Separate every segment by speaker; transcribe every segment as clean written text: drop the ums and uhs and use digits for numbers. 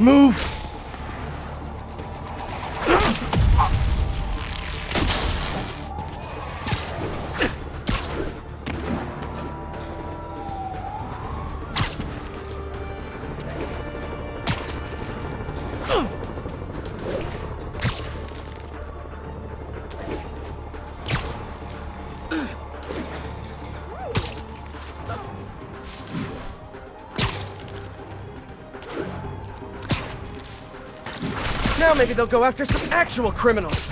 Speaker 1: Move! Now maybe they'll go after some actual criminals.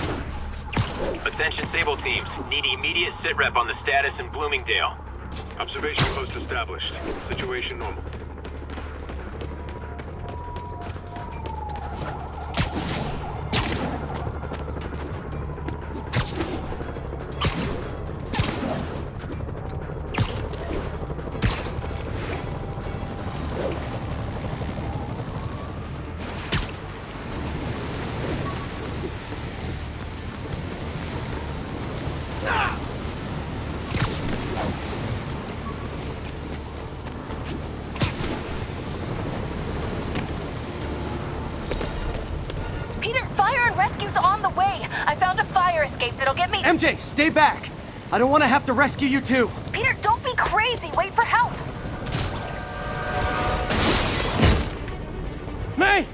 Speaker 2: Attention Sable teams. Need immediate sit-rep on the status in Bloomingdale.
Speaker 3: Observation post established. Situation normal.
Speaker 4: That'll get me.
Speaker 1: MJ, stay back! I don't want to have to rescue you too!
Speaker 4: Peter, don't be crazy. Wait for help.
Speaker 1: May!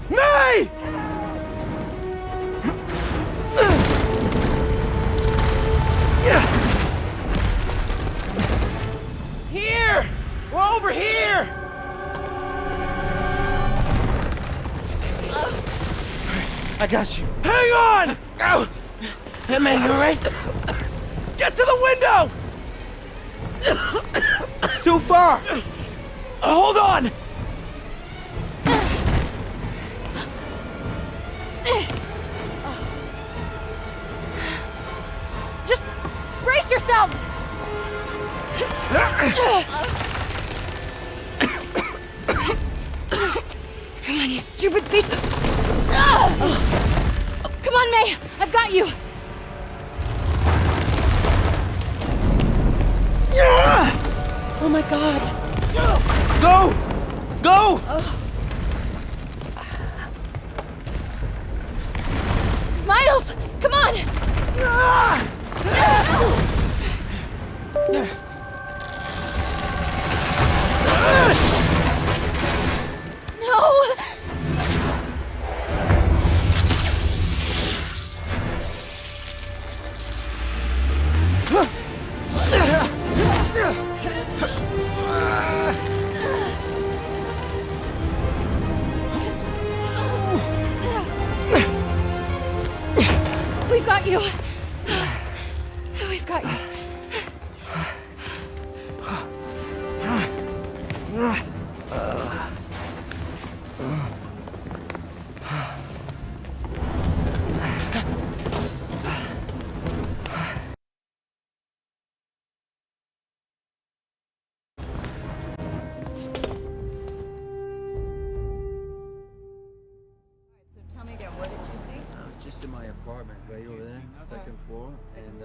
Speaker 1: May! Here! We're over here!
Speaker 5: I got you.
Speaker 1: Hang on!
Speaker 5: Ow! Hey, man, you alright?
Speaker 1: Get to the window!
Speaker 5: It's too far!
Speaker 1: Hold on!
Speaker 4: Just brace yourselves! Come on, you stupid piece of... Come on, May! I've got you! Oh my god.
Speaker 5: Go! Go!
Speaker 4: Miles! Come on! No! We've got you. We've got you.
Speaker 6: Tell me again, what did you see?
Speaker 7: Just in my apartment, right over there, second floor, and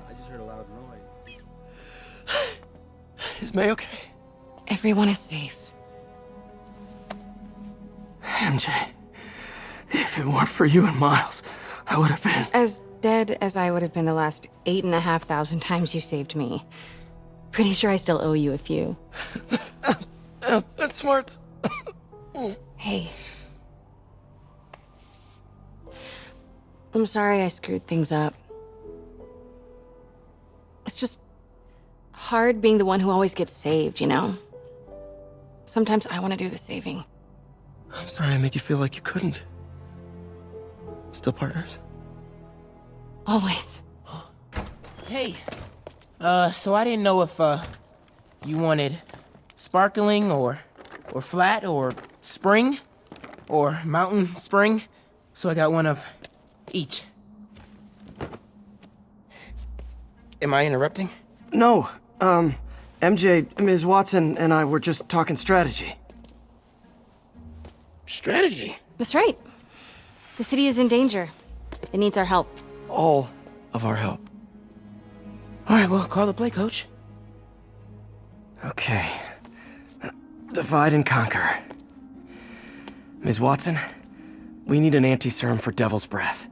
Speaker 7: I just heard a loud noise.
Speaker 5: Is May okay?
Speaker 6: Everyone is safe.
Speaker 1: MJ, if it weren't for you and Miles, I would have been...
Speaker 6: As dead as I would have been the last 8,500 times you saved me. Pretty sure I still owe you a few.
Speaker 5: That's smart.
Speaker 6: Hey. I'm sorry I screwed things up. It's just hard being the one who always gets saved, you know? Sometimes I want to do the saving.
Speaker 5: I'm sorry I made you feel like you couldn't. Still partners?
Speaker 6: Always.
Speaker 8: Hey, so I didn't know if, you wanted sparkling or flat or spring or mountain spring, so I got one of each.
Speaker 5: Am I interrupting?
Speaker 1: No, MJ, Ms. Watson and I were just talking strategy.
Speaker 5: Strategy?
Speaker 6: That's right. The city is in danger. It needs our help.
Speaker 5: All of our help.
Speaker 8: All right, well, call the play, coach.
Speaker 1: Okay. Divide and conquer. Ms. Watson, we need an anti-serum for Devil's Breath.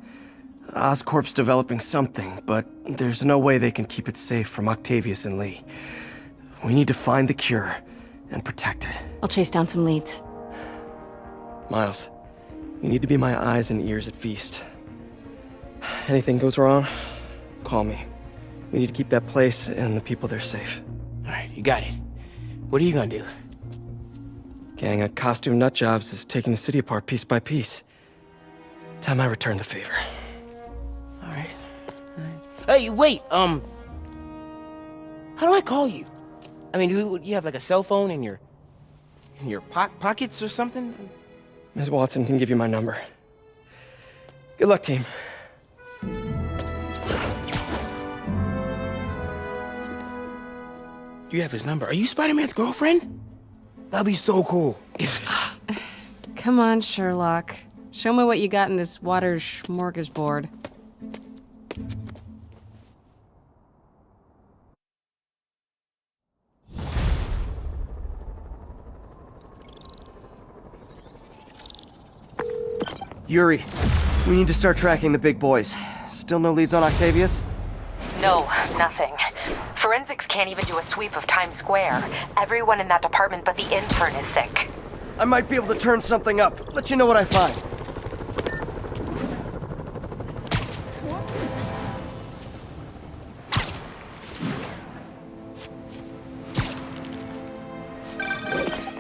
Speaker 1: Oscorp's developing something, but there's no way they can keep it safe from Octavius and Lee. We need to find the cure and protect it.
Speaker 6: I'll chase down some leads.
Speaker 5: Miles, you need to be my eyes and ears at Feast. Anything goes wrong, call me. We need to keep that place and the people there safe.
Speaker 8: All right, you got it. What are you gonna do?
Speaker 5: Gang of costume nutjobs is taking the city apart piece by piece. Time I return the favor.
Speaker 8: All right. Hey, wait, how do I call you? I mean, do you have like a cell phone in your pockets or something?
Speaker 5: Ms. Watson can give you my number. Good luck, team.
Speaker 8: You have his number. Are you Spider-Man's girlfriend? That'd be so cool.
Speaker 6: Come on, Sherlock. Show me what you got in this water smorgasbord.
Speaker 1: Yuri, we need to start tracking the big boys. Still no leads on Octavius?
Speaker 9: No, nothing. Forensics can't even do a sweep of Times Square. Everyone in that department but the intern is sick.
Speaker 1: I might be able to turn something up. Let you know what I find.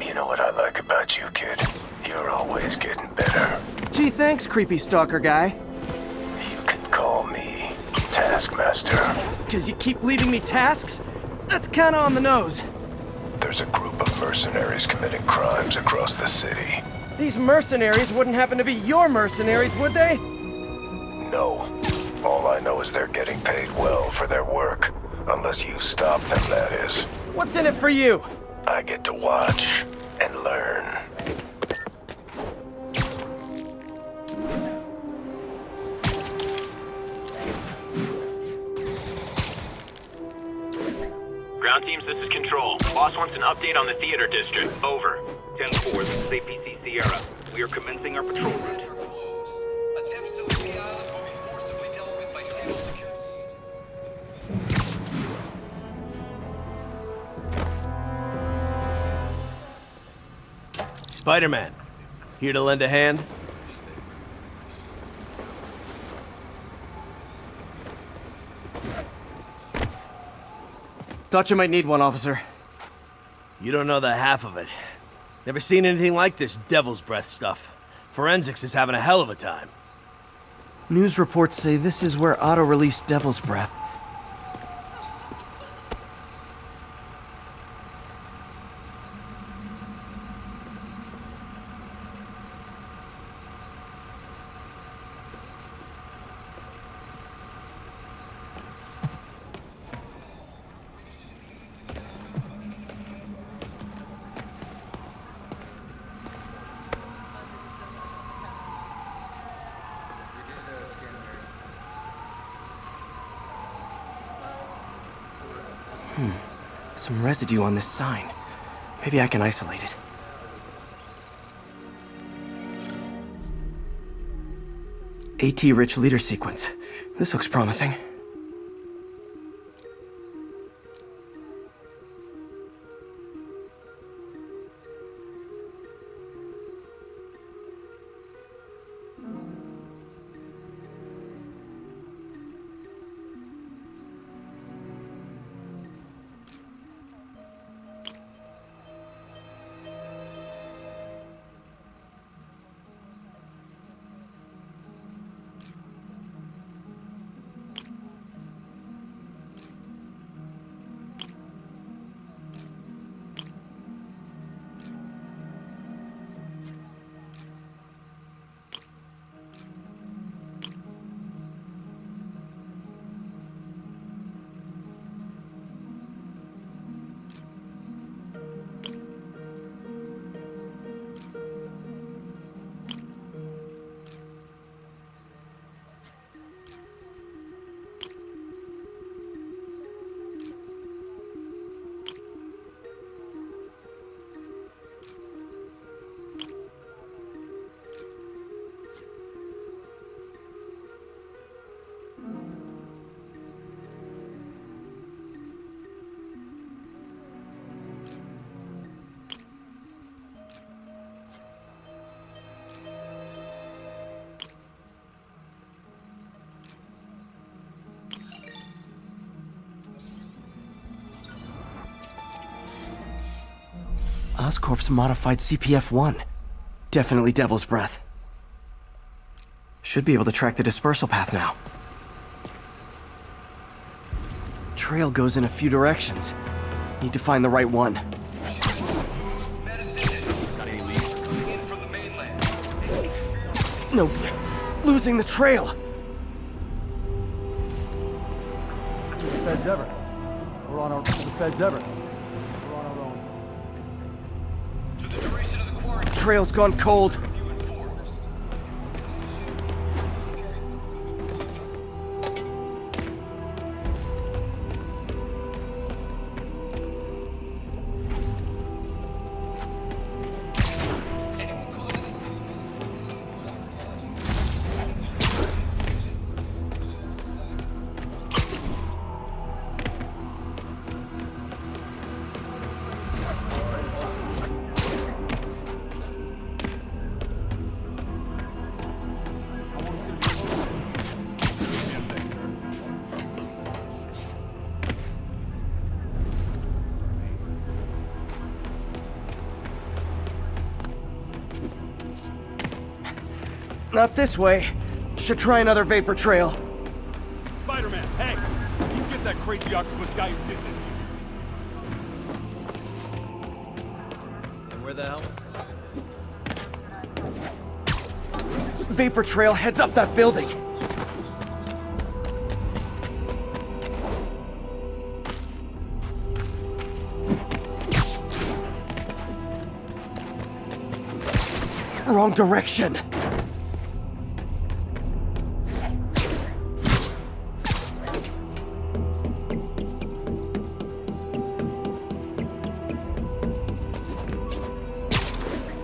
Speaker 3: You know what I like about you, kid? You're always getting better.
Speaker 1: Gee, thanks, creepy stalker guy.
Speaker 3: You can call me Taskmaster.
Speaker 1: 'Cause you keep leaving me tasks? That's kinda on the nose.
Speaker 3: There's a group of mercenaries committing crimes across the city.
Speaker 1: These mercenaries wouldn't happen to be your mercenaries, would they?
Speaker 3: No. All I know is they're getting paid well for their work. Unless you stop them, that is.
Speaker 1: What's in it for you?
Speaker 3: I get to watch and learn.
Speaker 2: Ground teams, this is Control. Boss wants an update on the theater district. Over.
Speaker 10: 10-4, this is APC Sierra. We are commencing our patrol route.
Speaker 11: Attempts to leave the island will be forcibly dealt with by stable security.
Speaker 12: Spider-Man, here to lend a hand?
Speaker 1: Thought you might need one, officer.
Speaker 12: You don't know the half of it. Never seen anything like this Devil's Breath stuff. Forensics is having a hell of a time.
Speaker 1: News reports say this is where Otto released Devil's Breath.
Speaker 5: Some residue on this sign. Maybe I can isolate it. AT-rich leader sequence. This looks promising.
Speaker 1: Oscorp's modified CPF-1. Definitely Devil's Breath. Should be able to track the dispersal path now. Trail goes in a few directions. Need to find the right one. No, losing the trail.
Speaker 7: Feds ever. We're on our feds ever. We're on our own.
Speaker 1: Trail's gone cold. Not this way. Should try another vapor trail.
Speaker 13: Spider-Man, hey! You get that crazy octopus guy who did this.
Speaker 12: Where the hell?
Speaker 1: Vapor trail heads up that building. Wrong direction.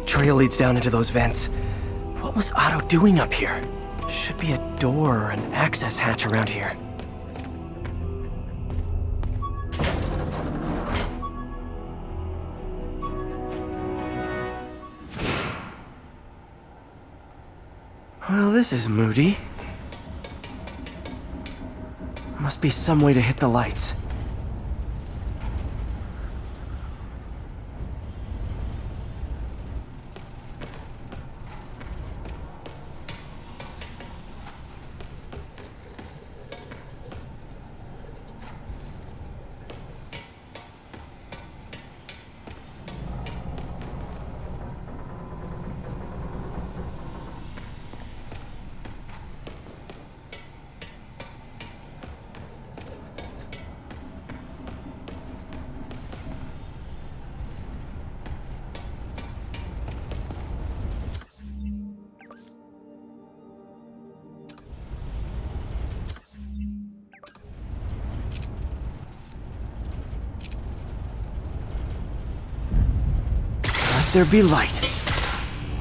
Speaker 1: Trail leads down into those vents. What was Otto doing up here? Should be a door or an access hatch around here. Well, this is moody. Must be some way to hit the lights. There be light.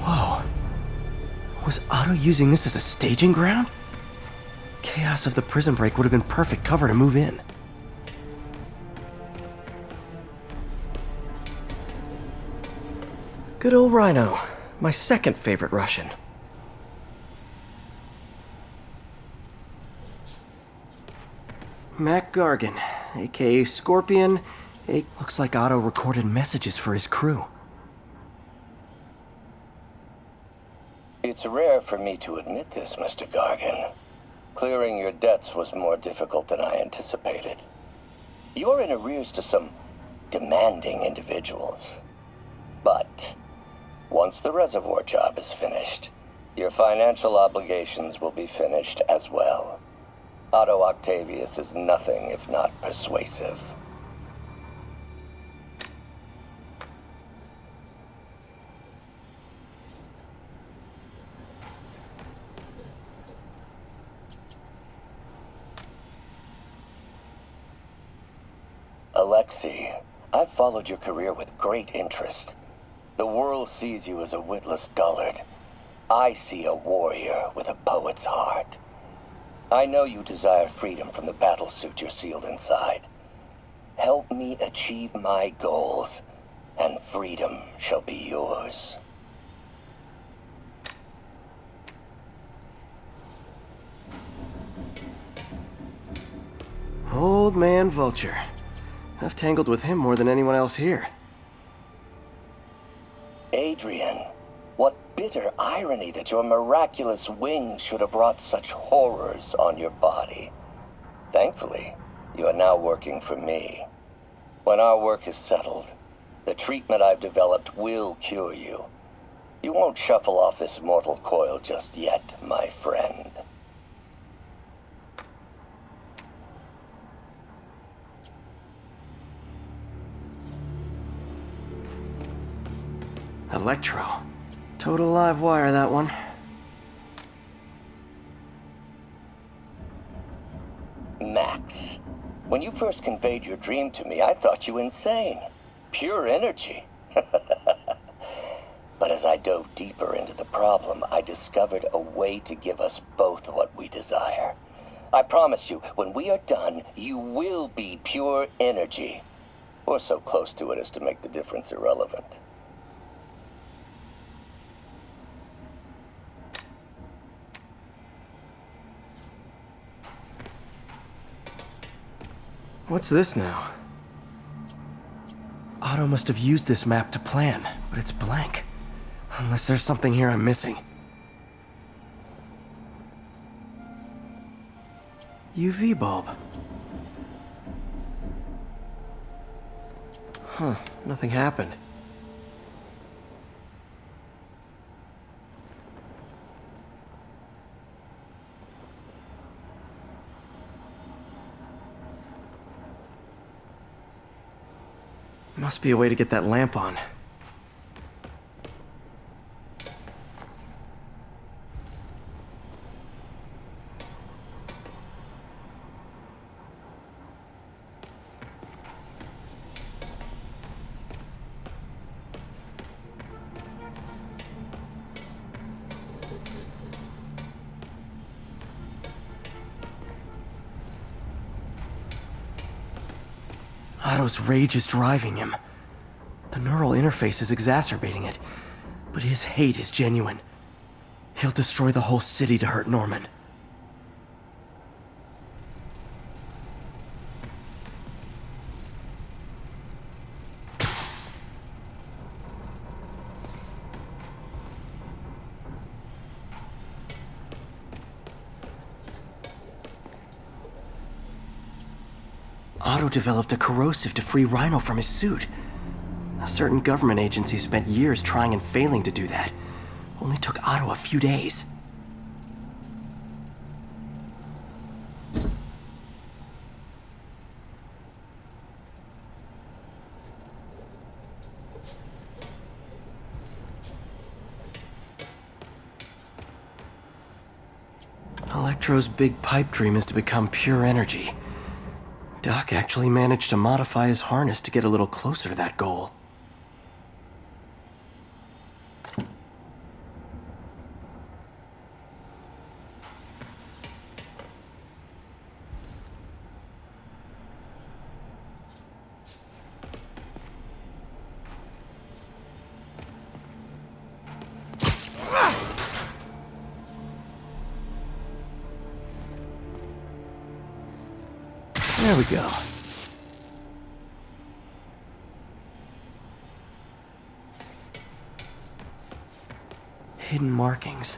Speaker 1: Whoa. Was Otto using this as a staging ground? Chaos of the prison break would have been perfect cover to move in. Good old Rhino. My second favorite Russian. Mac Gargan, aka Scorpion. Looks like Otto recorded messages for his crew.
Speaker 3: It's rare for me to admit this, Mr. Gargan. Clearing your debts was more difficult than I anticipated. You're in arrears to some demanding individuals. But once the reservoir job is finished, your financial obligations will be finished as well. Otto Octavius is nothing if not persuasive. Alexei, I've followed your career with great interest. The world sees you as a witless dullard. I see a warrior with a poet's heart. I know you desire freedom from the battlesuit you're sealed inside. Help me achieve my goals, and freedom shall be yours.
Speaker 1: Old man Vulture. I've tangled with him more than anyone else here.
Speaker 3: What bitter irony that your miraculous wings should have wrought such horrors on your body. Thankfully, you are now working for me. When our work is settled, the treatment I've developed will cure you. You won't shuffle off this mortal coil just yet, my friend.
Speaker 1: Electro. Total live wire, that one.
Speaker 3: Max, when you first conveyed your dream to me, I thought you insane. Pure energy. But as I dove deeper into the problem, I discovered a way to give us both what we desire. I promise you, when we are done, you will be pure energy. Or so close to it as to make the difference irrelevant.
Speaker 1: What's this now? Otto must have used this map to plan, but it's blank. Unless there's something here I'm missing. UV bulb. Huh, nothing happened. Must be a way to get that lamp on. Otto's rage is driving him. The neural interface is exacerbating it, but his hate is genuine. He'll destroy the whole city to hurt Norman. Otto developed a corrosive to free Rhino from his suit. A certain government agency spent years trying and failing to do that. Only took Otto a few days. Electro's big pipe dream is to become pure energy. Doc actually managed to modify his harness to get a little closer to that goal. There we go. Hidden markings.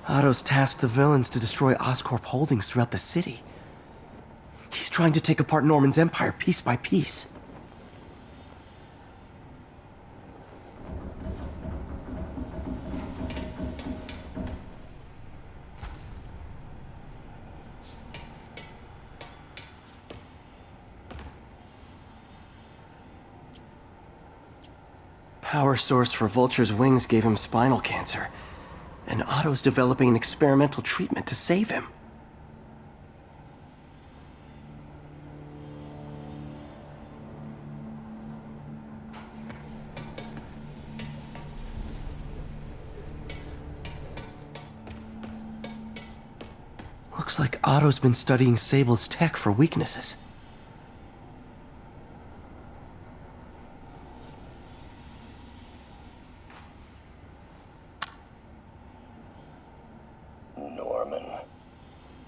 Speaker 1: Otto's tasked the villains to destroy Oscorp holdings throughout the city. He's trying to take apart Norman's empire piece by piece. Power source for Vulture's wings gave him spinal cancer, and Otto's developing an experimental treatment to save him. Looks like Otto's been studying Sable's tech for weaknesses.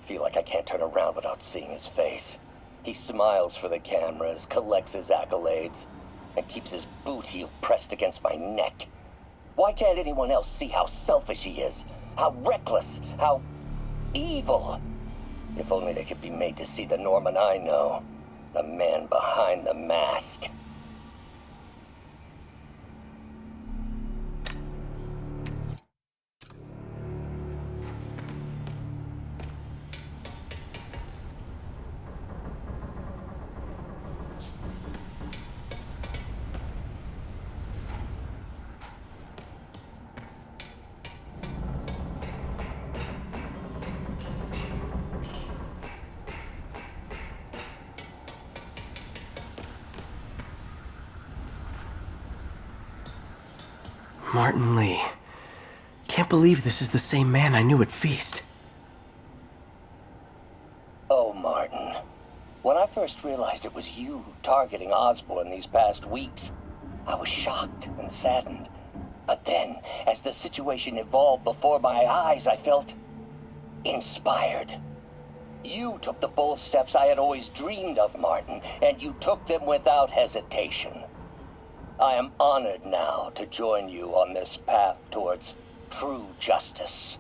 Speaker 3: Feel like I can't turn around without seeing his face. He smiles for the cameras, collects his accolades, and keeps his boot heel pressed against my neck. Why can't anyone else see how selfish he is? How reckless? How evil? If only they could be made to see the Norman I know. The man behind the mask.
Speaker 1: Martin Lee. Can't believe this is the same man I knew at Feast.
Speaker 3: Oh, Martin. When I first realized it was you targeting Osborn these past weeks, I was shocked and saddened. But then, as the situation evolved before my eyes, I felt inspired. You took the bold steps I had always dreamed of, Martin, and you took them without hesitation. I am honored now to join you on this path towards true justice.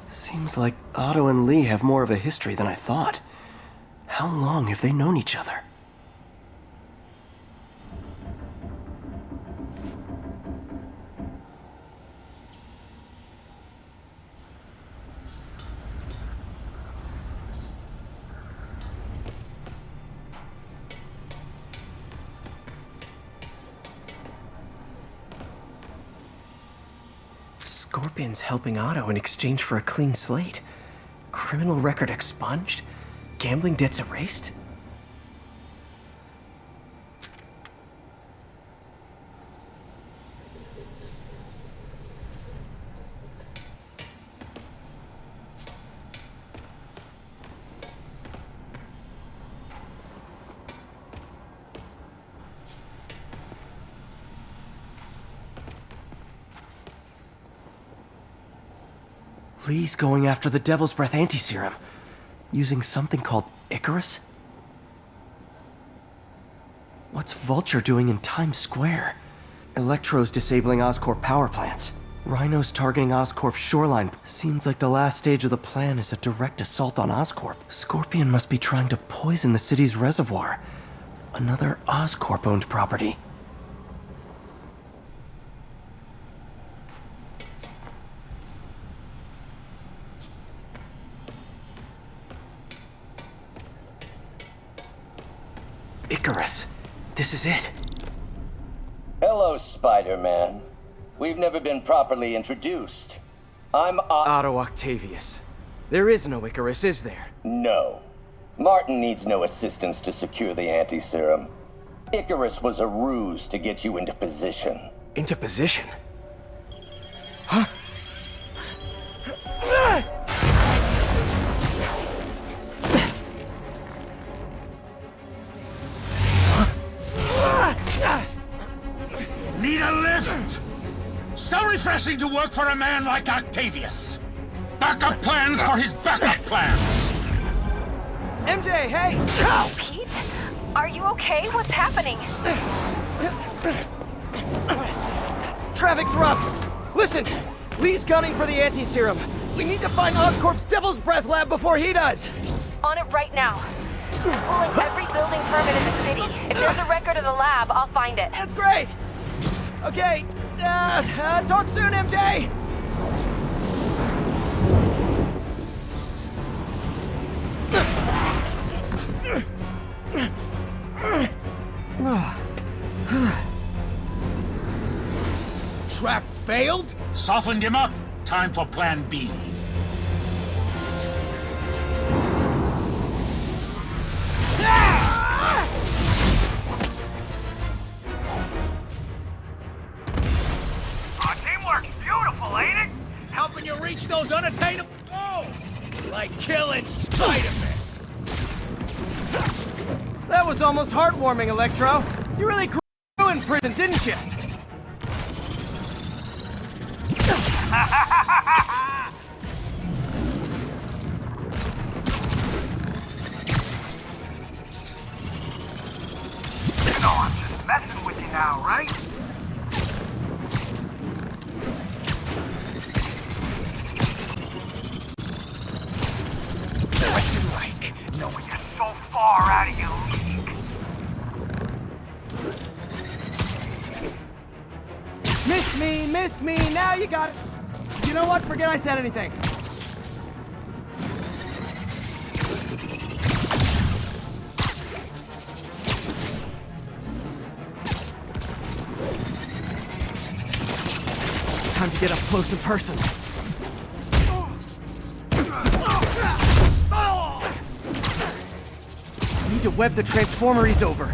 Speaker 1: Seems like Otto and Lee have more of a history than I thought. How long have they known each other? Scorpion's helping Otto in exchange for a clean slate. Criminal record expunged? Gambling debts erased? Lee's going after the Devil's Breath anti-serum, using something called Icarus? What's Vulture doing in Times Square? Electro's disabling Oscorp power plants. Rhino's targeting Oscorp's shoreline. Seems like the last stage of the plan is a direct assault on Oscorp. Scorpion must be trying to poison the city's reservoir. Another Oscorp-owned property. Icarus. This is it.
Speaker 3: Hello, Spider-Man. We've never been properly introduced. I'm
Speaker 1: Otto Octavius. There is no Icarus, is there?
Speaker 3: No. Martin needs no assistance to secure the anti-serum. Icarus was a ruse to get you into position.
Speaker 1: Into position? Huh?
Speaker 14: Need a lift? So refreshing to work for a man like Octavius. Backup plans for his backup plans.
Speaker 1: MJ, hey!
Speaker 9: Oh, Pete? Are you okay? What's happening?
Speaker 1: Traffic's rough. Listen, Lee's gunning for the anti-serum. We need to find Oscorp's Devil's Breath lab before he does.
Speaker 9: On it right now. I'm pulling every building permit in the city. If there's a record of the lab, I'll find it.
Speaker 1: That's great. Okay, talk soon, MJ!
Speaker 14: Trap failed? Softened him up. Time for plan B.
Speaker 15: Teamwork's beautiful, ain't it? Helping you reach those unattainable goals. Like killing Spider-Man.
Speaker 1: That was almost heartwarming, Electro. You really grew in prison, didn't you?
Speaker 15: know I'm just messing with you now, right? What's it like, knowing you're so far out of your league?
Speaker 1: Missed me, now you got it. You know what, forget I said anything. Time to get up close and personal. Need to web the transformer he's over.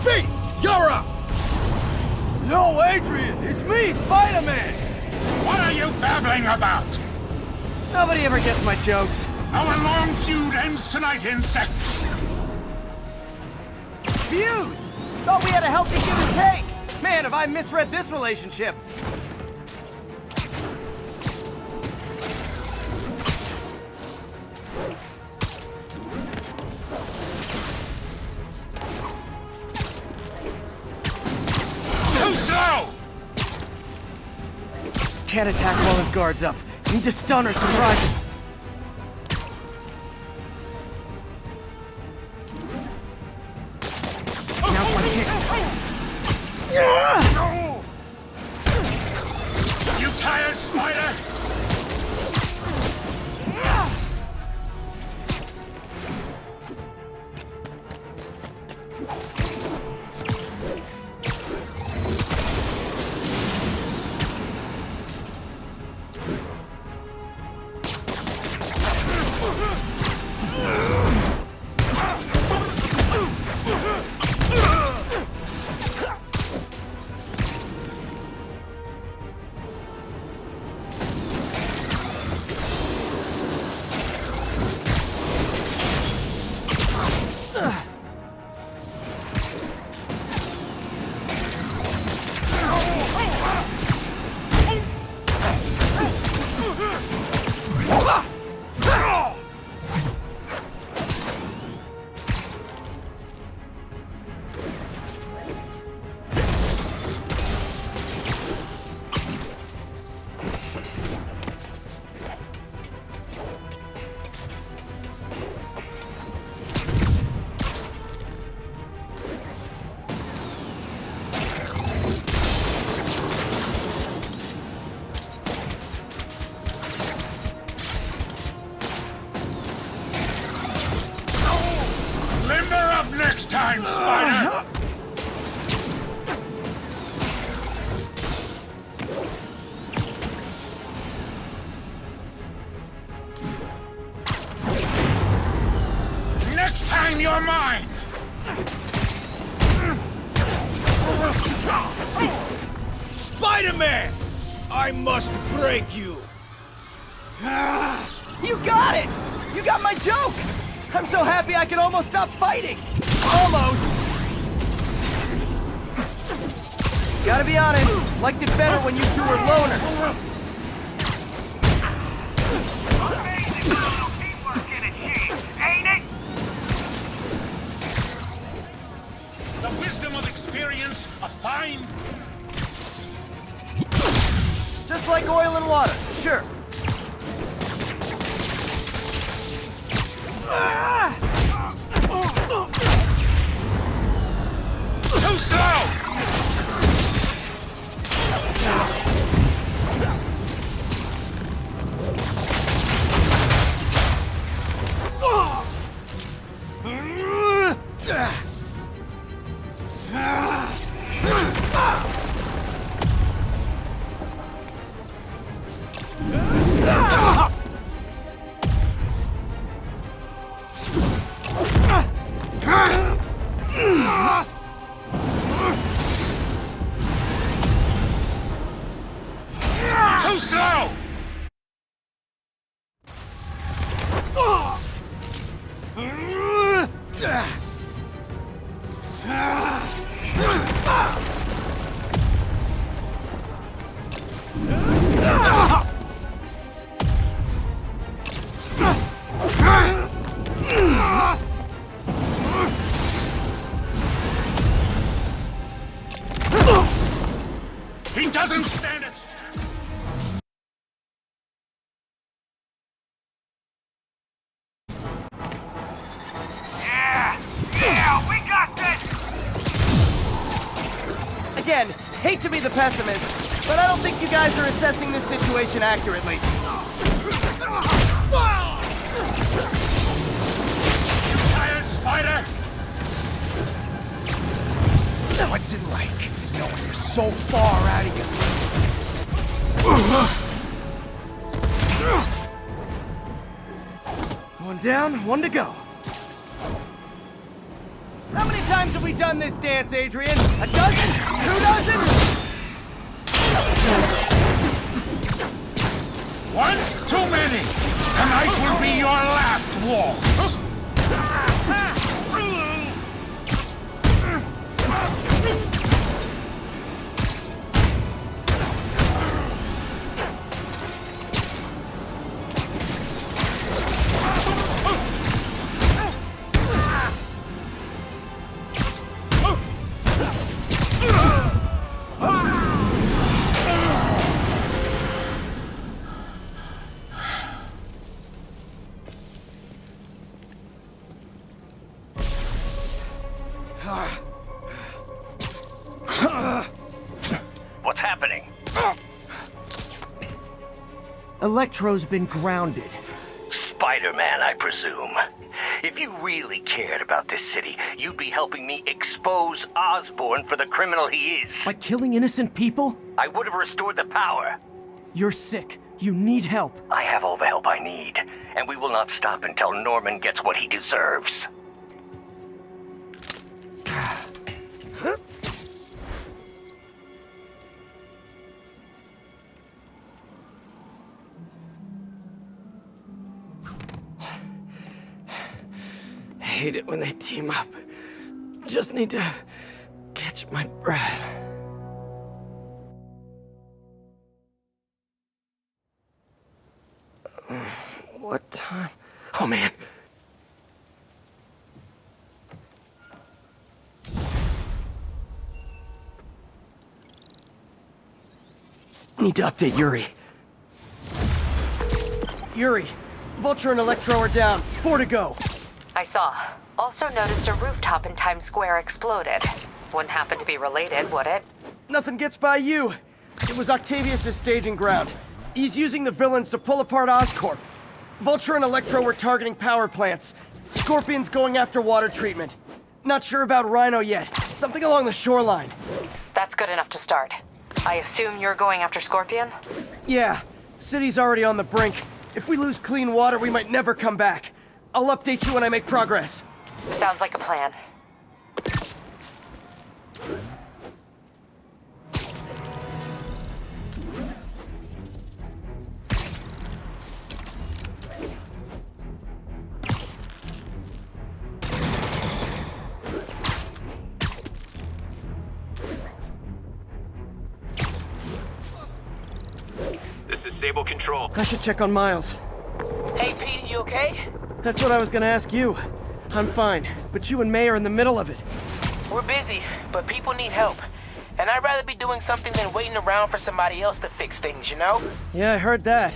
Speaker 15: Pete, you're up!
Speaker 1: Yo, Adrian, it's me, Spider-Man!
Speaker 14: What are you babbling about?
Speaker 1: Nobody ever gets my jokes.
Speaker 14: Our long feud ends tonight, insects!
Speaker 1: Feud! Thought we had a healthy give and take! Man, have I misread this relationship!
Speaker 14: Too slow!
Speaker 1: Can't attack while his guard's up. Need to stun or surprise him. Now's my chance.
Speaker 14: You tired, Spider? Time, Spider! Next time you're mine!
Speaker 15: Spider-Man! I must break you!
Speaker 1: You got it! You got my joke! I'm so happy I could almost stop fighting! Almost! Gotta be honest, liked it better when you two were loners.
Speaker 15: Amazing how teamwork can achieve, ain't it?
Speaker 14: The wisdom of experience, a fine...
Speaker 1: Just like oil and water, sure.
Speaker 14: Too slow!
Speaker 8: again, hate to be the pessimist, but I don't think you guys are assessing this situation accurately.
Speaker 14: Giant spider!
Speaker 15: What's it like knowing you're so far out of your league?
Speaker 1: One down, one to go.
Speaker 8: How many times have we done this dance, Adrian? A dozen? 2 dozen?
Speaker 14: One too many! Tonight will be your last waltz!
Speaker 10: What's happening?
Speaker 1: Electro's been grounded.
Speaker 10: Spider-Man, I presume. If you really cared about this city, you'd be helping me expose Osborn for the criminal he is.
Speaker 1: By killing innocent people?
Speaker 10: I would have restored the power.
Speaker 1: You're sick. You need help.
Speaker 10: I have all the help I need, and we will not stop until Norman gets what he deserves.
Speaker 1: I hate it when they team up. Just need to catch my breath. What time? Oh, man. Need to update Yuri. Yuri, Vulture and Electro are down. 4 to go.
Speaker 9: I saw. Also noticed a rooftop in Times Square exploded. Wouldn't happen to be related, would it?
Speaker 8: Nothing gets by you. It was Octavius' staging ground. He's using the villains to pull apart Oscorp. Vulture and Electro were targeting power plants. Scorpion's going after water treatment. Not sure about Rhino yet. Something along the shoreline.
Speaker 9: That's good enough to start. I assume you're going after Scorpion?
Speaker 8: Yeah. City's already on the brink. If we lose clean water, we might never come back. I'll update you when I make progress.
Speaker 9: Sounds like a plan.
Speaker 2: This is Stable Control.
Speaker 1: I should check on Miles.
Speaker 8: Hey, Pete, you okay?
Speaker 1: That's what I was gonna ask you. I'm fine, but you and May are in the middle of it.
Speaker 8: We're busy, but people need help. And I'd rather be doing something than waiting around for somebody else to fix things, you know?
Speaker 1: Yeah, I heard that.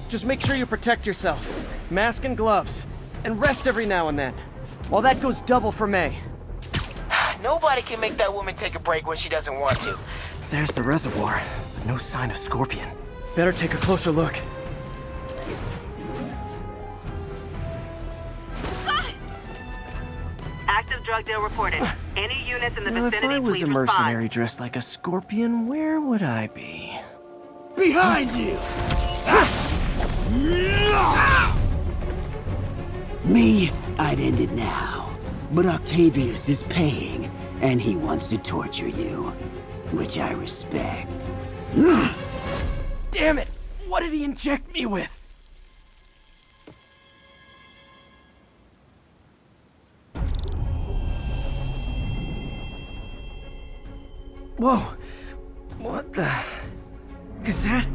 Speaker 1: Just make sure you protect yourself. Mask and gloves. And rest every now and then. While that goes double for May.
Speaker 8: Nobody can make that woman take a break when she doesn't want to.
Speaker 1: There's the reservoir, but no sign of Scorpion. Better take a closer look.
Speaker 16: Active drug deal reported. Any units in the
Speaker 1: Now,
Speaker 16: vicinity,
Speaker 1: if I was
Speaker 16: please
Speaker 1: a
Speaker 16: respond.
Speaker 1: mercenary dressed like a scorpion, where would I be?
Speaker 15: Behind you! Me, I'd end it now. But Octavius is paying, and he wants to torture you. Which I respect.
Speaker 1: Damn it! What did he inject me with? Whoa! What the... Is that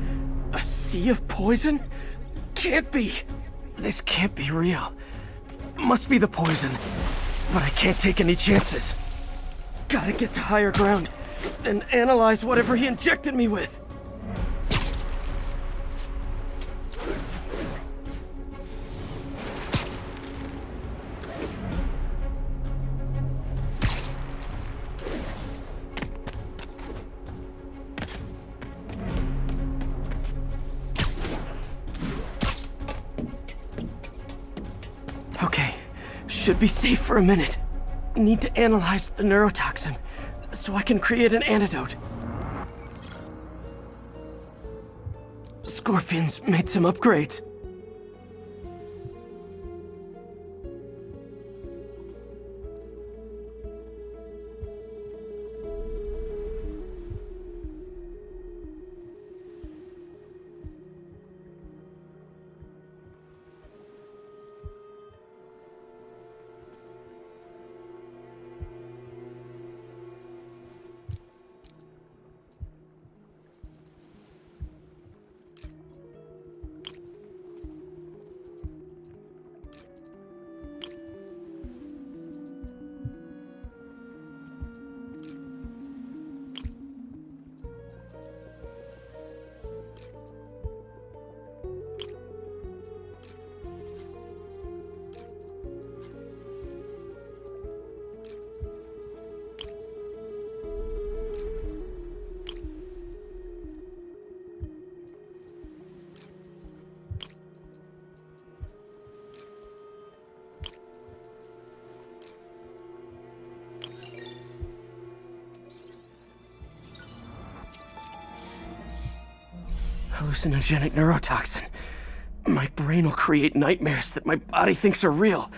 Speaker 1: a sea of poison? Can't be! This can't be real. Must be the poison. But I can't take any chances. Gotta get to higher ground, and analyze whatever he injected me with. should be safe for a minute. Need to analyze the neurotoxin so I can create an antidote. Scorpion's made some upgrades. Hallucinogenic neurotoxin. My brain will create nightmares that my body thinks are real.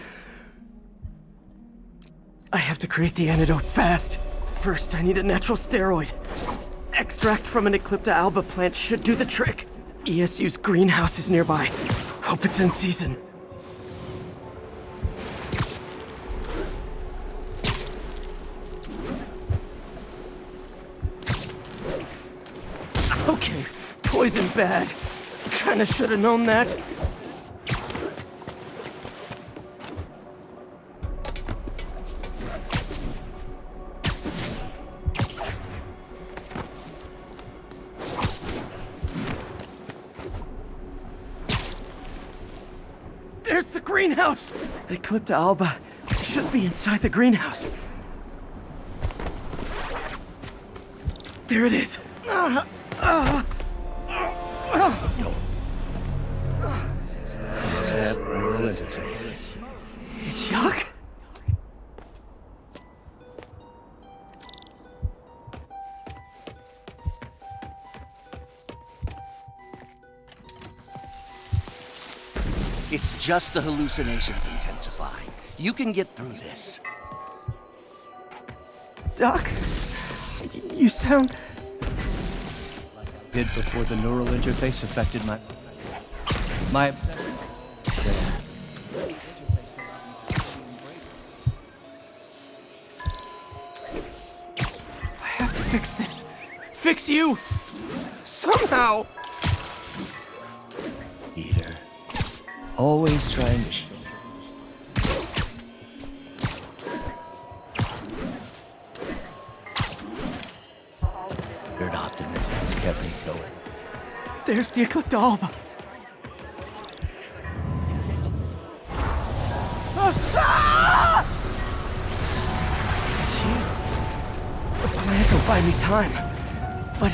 Speaker 1: I have to create the antidote fast. First, I need a natural steroid. Extract from an Eclipta alba plant should do the trick. ESU's greenhouse is nearby. Hope it's in season. Okay, poison bad. Kinda should have known that. There's the greenhouse! Eclipta alba should be inside the greenhouse. There it is.
Speaker 12: Step neural interface.
Speaker 1: Yuck!
Speaker 17: It's just the hallucinations intensifying. You can get through this.
Speaker 1: Doc, you sound...
Speaker 18: Did before the neural interface affected my...
Speaker 1: I have to fix this. Fix you! Somehow!
Speaker 17: Peter. Always trying to... Your optimism has kept me going.
Speaker 1: There's the Eclipta alba. The plant will buy me time, but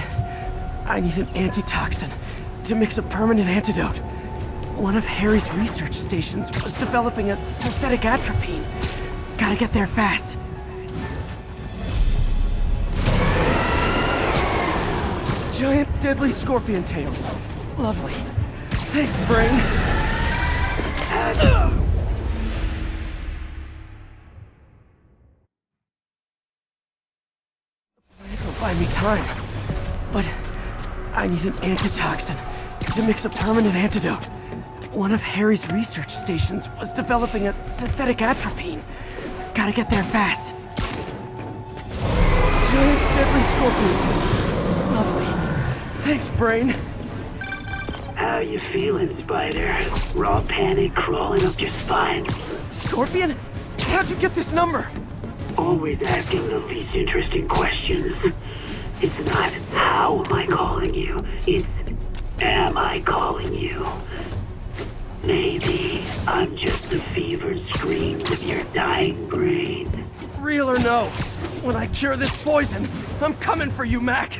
Speaker 1: I need an antitoxin to mix a permanent antidote. One of Harry's research stations was developing a synthetic atropine. Gotta get there fast. Giant deadly scorpion tails. Lovely. Thanks, brain. It'll buy me time, but I need an antitoxin to mix a permanent antidote. One of Harry's research stations was developing a synthetic atropine. Gotta get there fast. Giant deadly scorpion tails. Lovely. Thanks, brain.
Speaker 19: How you feeling, Spider? Raw panic crawling up your spine?
Speaker 1: Scorpion? How'd you get this number?
Speaker 19: Always asking the least interesting questions. It's not how am I calling you, it's am I calling you? Maybe I'm just the fevered screams of your dying brain.
Speaker 1: Real or no, when I cure this poison, I'm coming for you, Mac.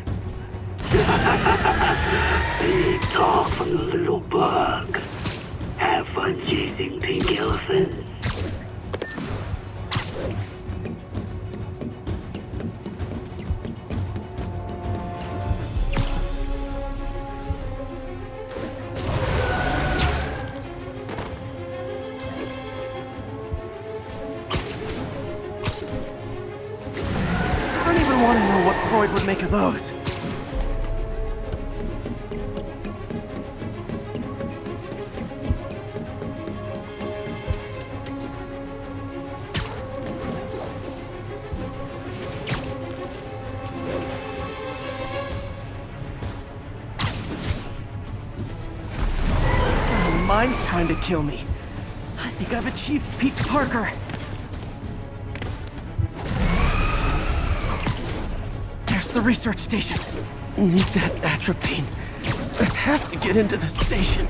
Speaker 19: Big talk from the little bug. Have fun chasing pink elephants.
Speaker 1: Freud would make of those. Mine's trying to kill me. I think I've achieved peak Parker. There's the research station. Need that atropine. I have to get into the station.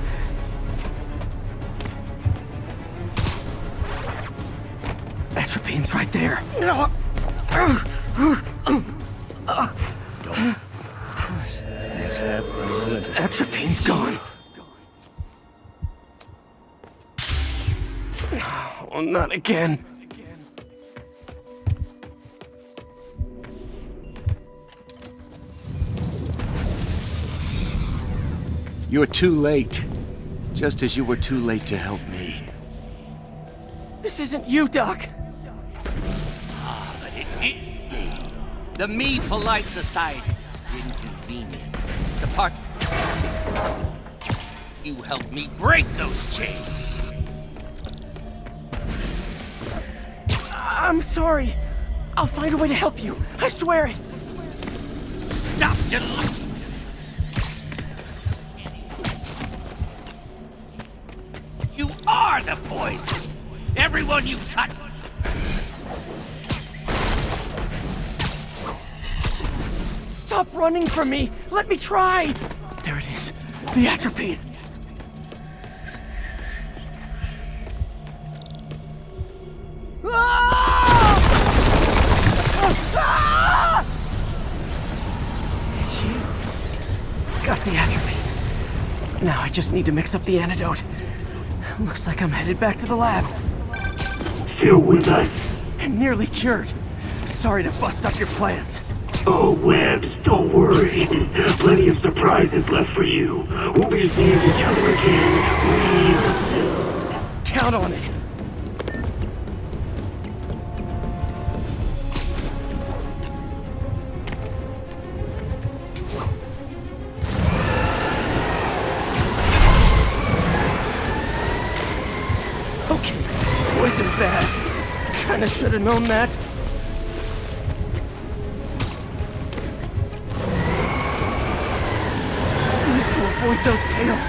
Speaker 1: Atropine's right there. Atropine's gone. Oh, not again.
Speaker 17: You're too late. Just as you were too late to help me.
Speaker 1: This isn't you, Doc.
Speaker 17: The me-polite society. Inconvenient. The part... You helped me break those chains.
Speaker 1: I'm sorry. I'll find a way to help you. I swear it.
Speaker 17: Stop your... You are the poison. Everyone you touch.
Speaker 1: Stop running from me. Let me try. There it is. The atropine. Got the atropine. Now I just need to mix up the antidote. Looks like I'm headed back to the lab.
Speaker 19: Still with us?
Speaker 1: And nearly cured. Sorry to bust up your plans.
Speaker 19: Oh, Webbs, don't worry. Plenty of surprises left for you. We'll be seeing each other again real soon.
Speaker 1: Count on it. Okay, poison bad. Kinda should've known that. Need to avoid those tails.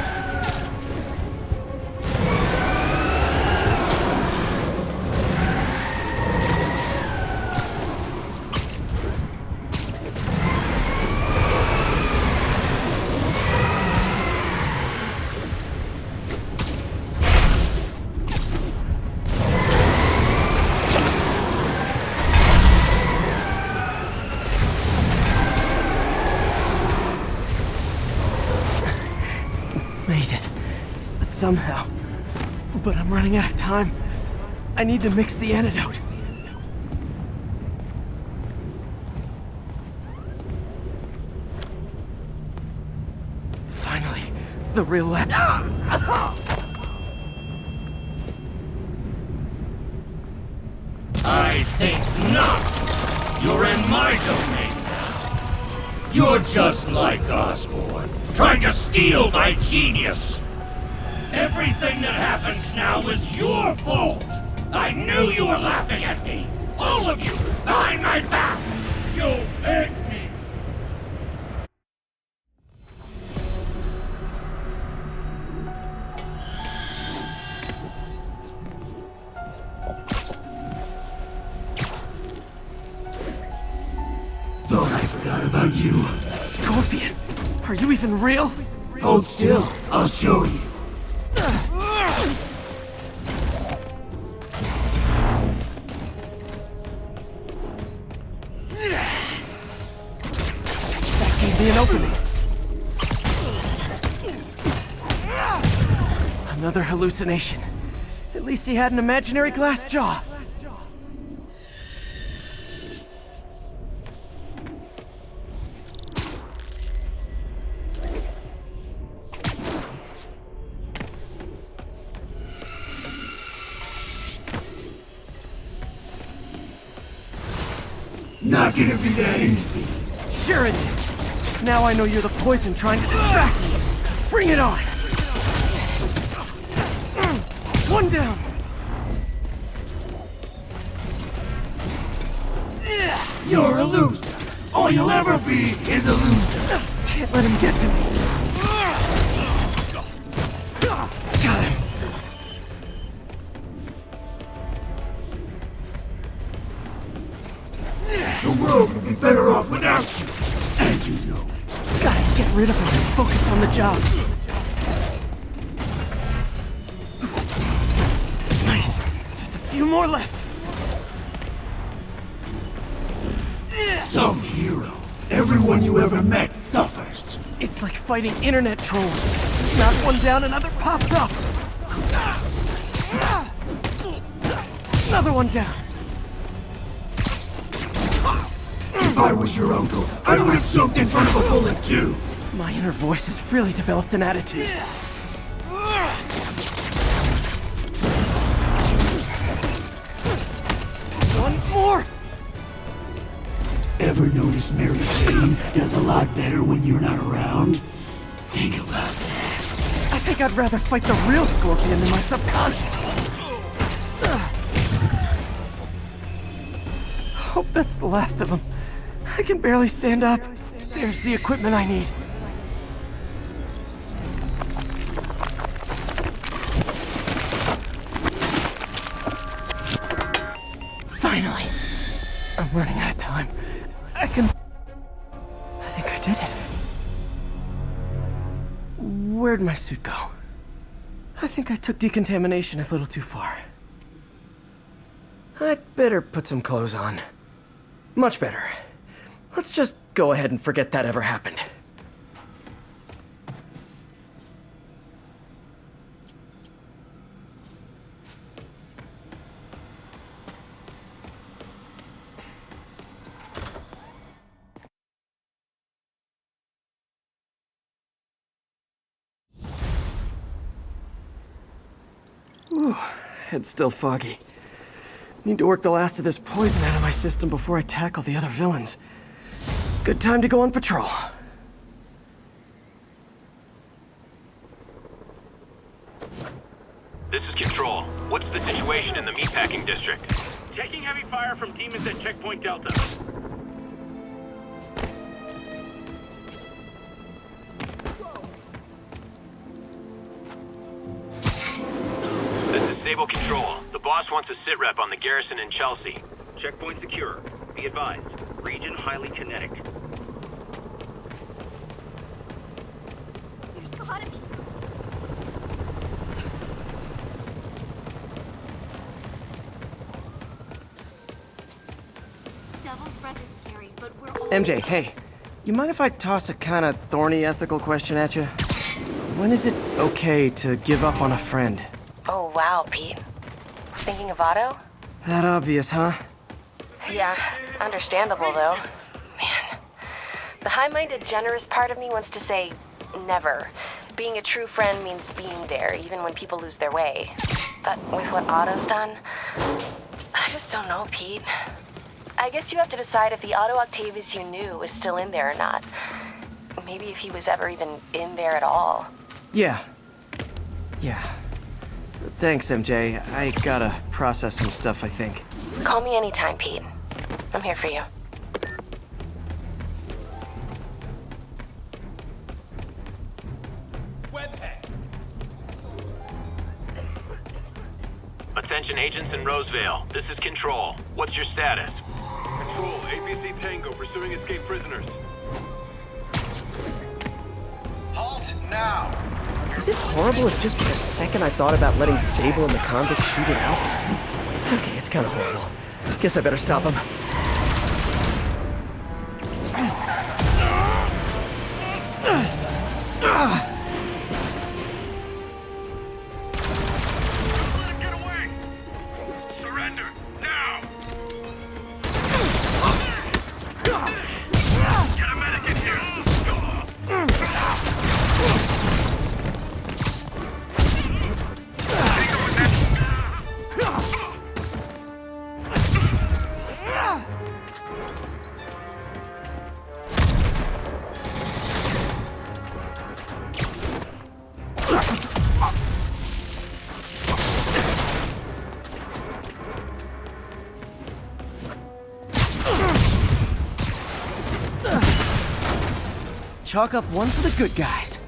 Speaker 1: Made it. Somehow. But I'm running out of time. I need to mix the antidote. Finally, the real lab.
Speaker 14: I think not. You're in my domain now. You're just like Osborn, trying to steal my genius. Everything that happens now is your fault. I knew you were laughing at me. All of you, behind my back. You begged me.
Speaker 19: Thought I forgot about you.
Speaker 1: Scorpion, are you even real?
Speaker 19: Hold still, I'll show you.
Speaker 1: That gave me an opening. Another hallucination. At least he had an imaginary glass jaw.
Speaker 19: Not gonna be that easy.
Speaker 1: Sure it is. Now I know you're the poison trying to distract me. Bring it on. One down.
Speaker 14: You're a loser. All you'll ever be is a loser.
Speaker 1: Can't let him get to me. Got him.
Speaker 14: The world would be better off without you. And you know it.
Speaker 1: Gotta get rid of him and focus on the job. Nice. Just a few more left.
Speaker 14: Some hero. Everyone you ever met suffers.
Speaker 1: It's like fighting internet trolls. Knock one down, another pops up. Another one down.
Speaker 14: If I was your uncle, I would have jumped in front of a bullet too.
Speaker 1: My inner voice has really developed an attitude. One more!
Speaker 14: Ever notice Mary Jane does a lot better when you're not around? Think about that.
Speaker 1: I think I'd rather fight the real Scorpion than my subconscious. Hope that's the last of them. I can barely stand up. There's the equipment I need. Finally. I'm running out of time. I think I did it. Where'd my suit go? I think I took decontamination a little too far. I'd better put some clothes on. Much better. Let's just go ahead and forget that ever happened. Ooh, head's still foggy. Need to work the last of this poison out of my system before I tackle the other villains. Good time to go on patrol.
Speaker 2: This is Control. What's the situation in the meatpacking district?
Speaker 13: Taking heavy fire from demons at Checkpoint Delta.
Speaker 2: This is Sable Control. The boss wants a sit rep on the garrison in Chelsea.
Speaker 13: Checkpoint secure. Be advised. Region highly kinetic.
Speaker 4: There's gotta be. Devil's breath is scary, but we're all...
Speaker 1: MJ, hey. You mind if I toss a kinda thorny ethical question at you? When is it okay to give up on a friend?
Speaker 9: Oh, wow, Pete. Thinking of Otto?
Speaker 1: That obvious, huh?
Speaker 9: Yeah, understandable though. Man, the high-minded, generous part of me wants to say never. Being a true friend means being there, even when people lose their way. But with what Otto's done, I just don't know, Pete. I guess you have to decide if the Otto Octavius you knew is still in there or not. Maybe if he was ever even in there at all.
Speaker 1: Yeah. Thanks, MJ. I gotta process some stuff, I think.
Speaker 9: Call me anytime, Pete. I'm here for you.
Speaker 2: Attention agents in Rosevale. This is Control. What's your status?
Speaker 13: Control, APC Tango pursuing escaped prisoners.
Speaker 11: Halt now!
Speaker 1: Is it horrible if just for a second I thought about letting Sable and the convict shoot it out? Okay, it's kinda horrible. Guess I better stop him.
Speaker 5: Chalk up one for the good guys.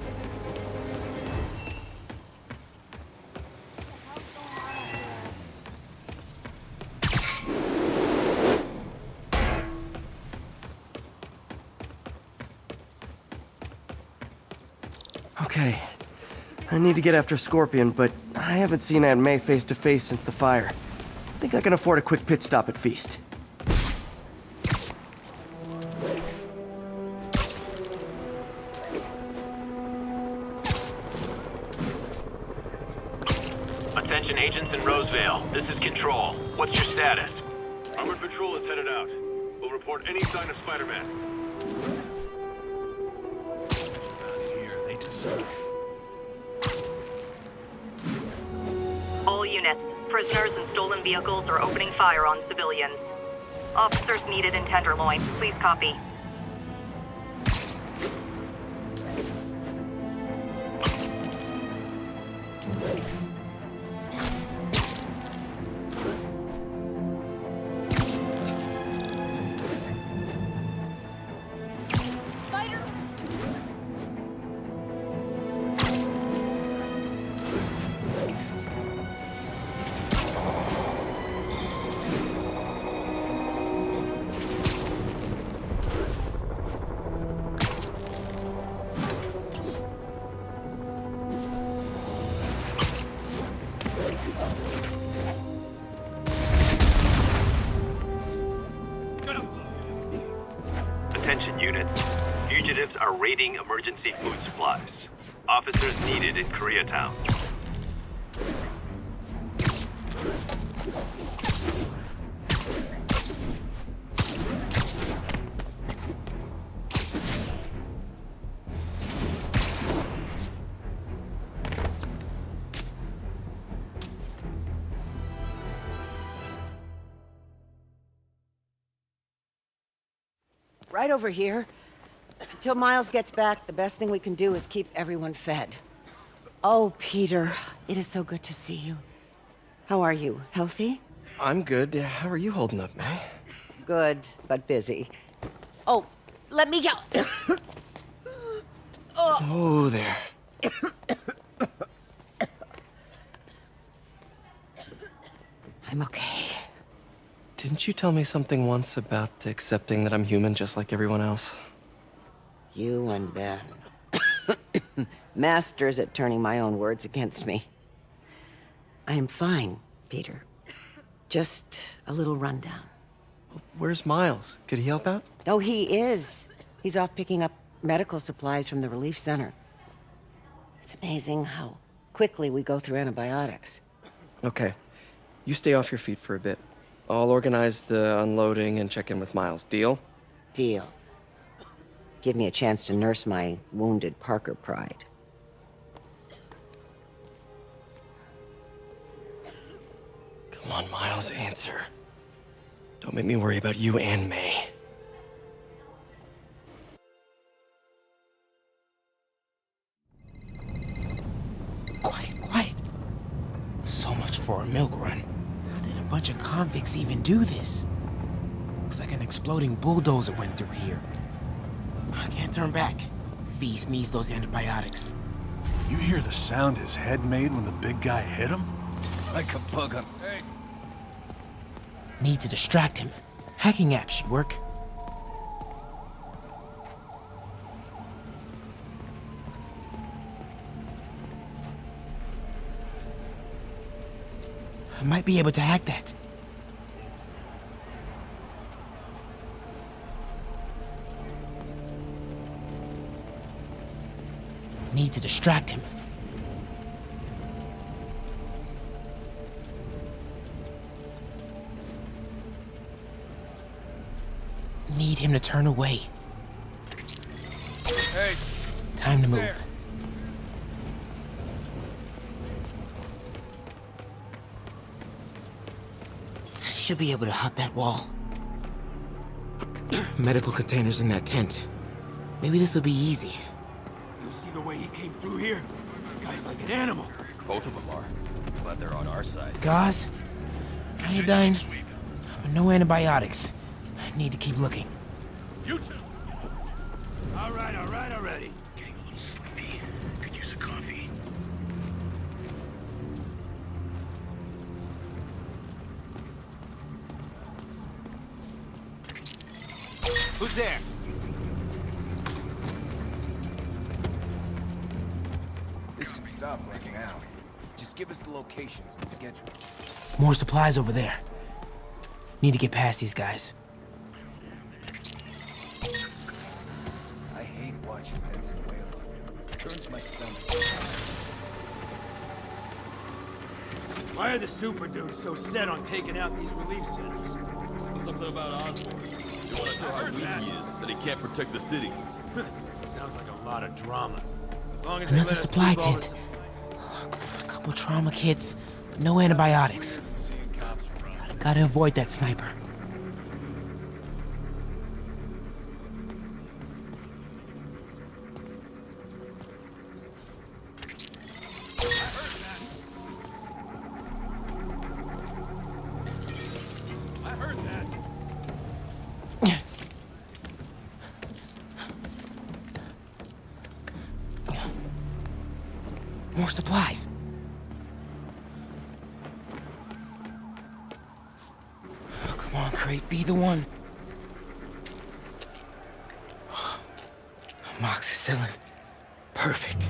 Speaker 5: Okay, I need to get after Scorpion, but I haven't seen Aunt May face to face since the fire. I think I can afford a quick pit stop at Feast.
Speaker 2: Attention agents in Rosevale. This is Control. What's your status?
Speaker 13: Armored patrol is headed out. We'll report any sign of Spider-Man.
Speaker 14: Here, they deserve.
Speaker 16: All units, prisoners and stolen vehicles are opening fire on civilians. Officers needed in Tenderloin. Please copy.
Speaker 2: Attention units. Fugitives are raiding emergency food supplies. Officers needed in Koreatown.
Speaker 20: Right over here. Until Miles gets back, the best thing we can do is keep everyone fed. Oh, Peter, it is so good to see you. How are you? Healthy?
Speaker 5: I'm good. How are you holding up, May?
Speaker 20: Good, but busy. Oh, let me go.
Speaker 5: Oh, there.
Speaker 20: I'm okay.
Speaker 5: Didn't you tell me something once about accepting that I'm human just like everyone else?
Speaker 20: You and Ben. Masters at turning my own words against me. I am fine, Peter. Just a little rundown.
Speaker 5: Where's Miles? Could he help out?
Speaker 20: Oh, he is. He's off picking up medical supplies from the relief center. It's amazing how quickly we go through antibiotics.
Speaker 5: Okay. You stay off your feet for a bit. I'll organize the unloading and check in with Miles. Deal?
Speaker 20: Deal. Give me a chance to nurse my wounded Parker pride.
Speaker 5: Come on, Miles, answer. Don't make me worry about you and May.
Speaker 8: Quiet, quiet. So much for a milk run. How did a bunch of convicts even do this? Looks like an exploding bulldozer went through here. I can't turn back. Feast needs those antibiotics.
Speaker 14: You hear the sound his head made when the big guy hit him? Like a bug on...
Speaker 13: Hey,
Speaker 8: Need to distract him. Hacking app should work. I might be able to hack that. Need to distract him. Need him to turn away.
Speaker 13: hey,
Speaker 8: Time to move.
Speaker 13: there.
Speaker 8: Should be able to hop that wall. Medical containers in that tent. Maybe this will be easy.
Speaker 14: You see the way he came through here? The guy's like an animal.
Speaker 18: Both of them are. Glad they're on our side.
Speaker 8: Gauze, iodine, but no antibiotics. I need to keep looking.
Speaker 13: You two.
Speaker 14: Alright, already. Getting a little sleepy. Could use a coffee.
Speaker 17: Who's there?
Speaker 21: This can stop working out. Just give us the locations and schedule.
Speaker 8: More supplies over there. Need to get past these guys.
Speaker 21: I hate watching Benson wail. Turns my stomach.
Speaker 13: Why are the super dudes so set on taking out these relief centers?
Speaker 18: Something about Osborn. They want to show how weak he is, that he can't protect the city.
Speaker 13: Sounds like a lot of drama. As long as
Speaker 8: Another supply tent. A couple trauma kits. No antibiotics. Gotta avoid that sniper. More supplies. Oh, come on, Crate, be the one. Amoxicillin. Perfect.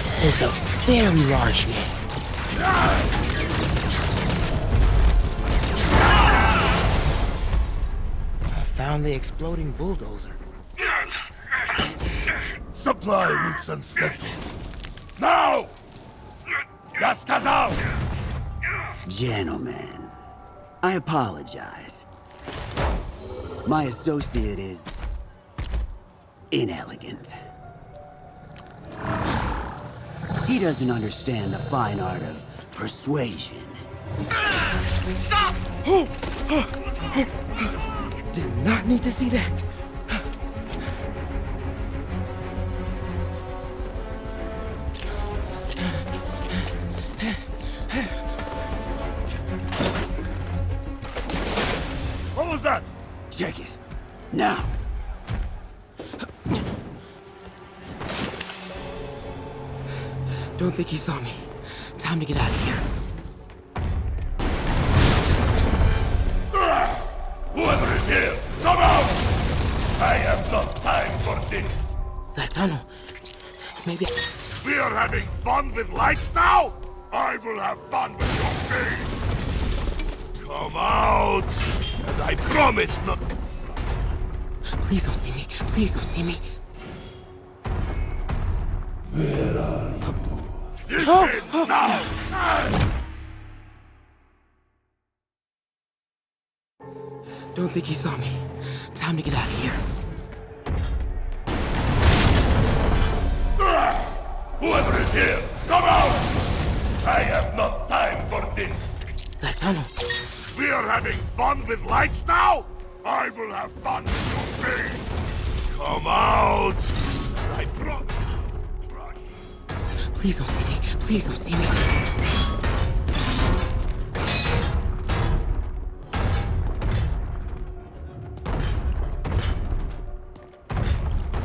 Speaker 8: That is a very large man. I found the exploding bulldozer.
Speaker 14: Supply routes and schedules. Now! Yaskazal!
Speaker 15: Gentlemen, I apologize. My associate is inelegant. He doesn't understand the fine art of persuasion.
Speaker 8: Stop! Did not need to see that.
Speaker 14: What was that?
Speaker 15: Check it. Now.
Speaker 8: Don't think he saw me. Time to get out of here.
Speaker 14: Whoever is here, come out! I have no time for this.
Speaker 8: That tunnel. Maybe...
Speaker 14: We are having fun with lights now? I will have fun with your face. Come out, and I promise not...
Speaker 8: Please don't see me. Please don't see me.
Speaker 14: Where are you? This ends now!
Speaker 8: Don't think he saw me. Time to get out of here.
Speaker 14: Whoever is here, come out! I have no time for this.
Speaker 8: That tunnel.
Speaker 14: We are having fun with lights now? I will have fun with your face. Come out! I promise.
Speaker 8: Please don't see me. Please don't see me.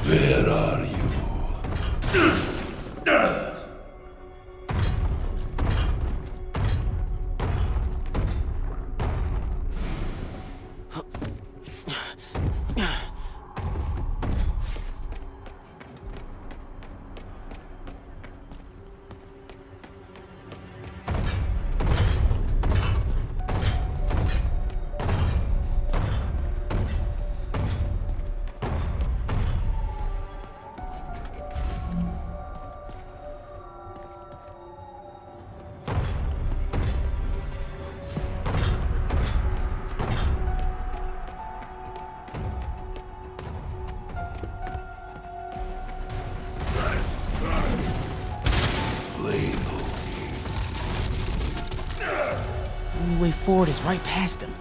Speaker 14: Where are you?
Speaker 8: Only way forward is right past him.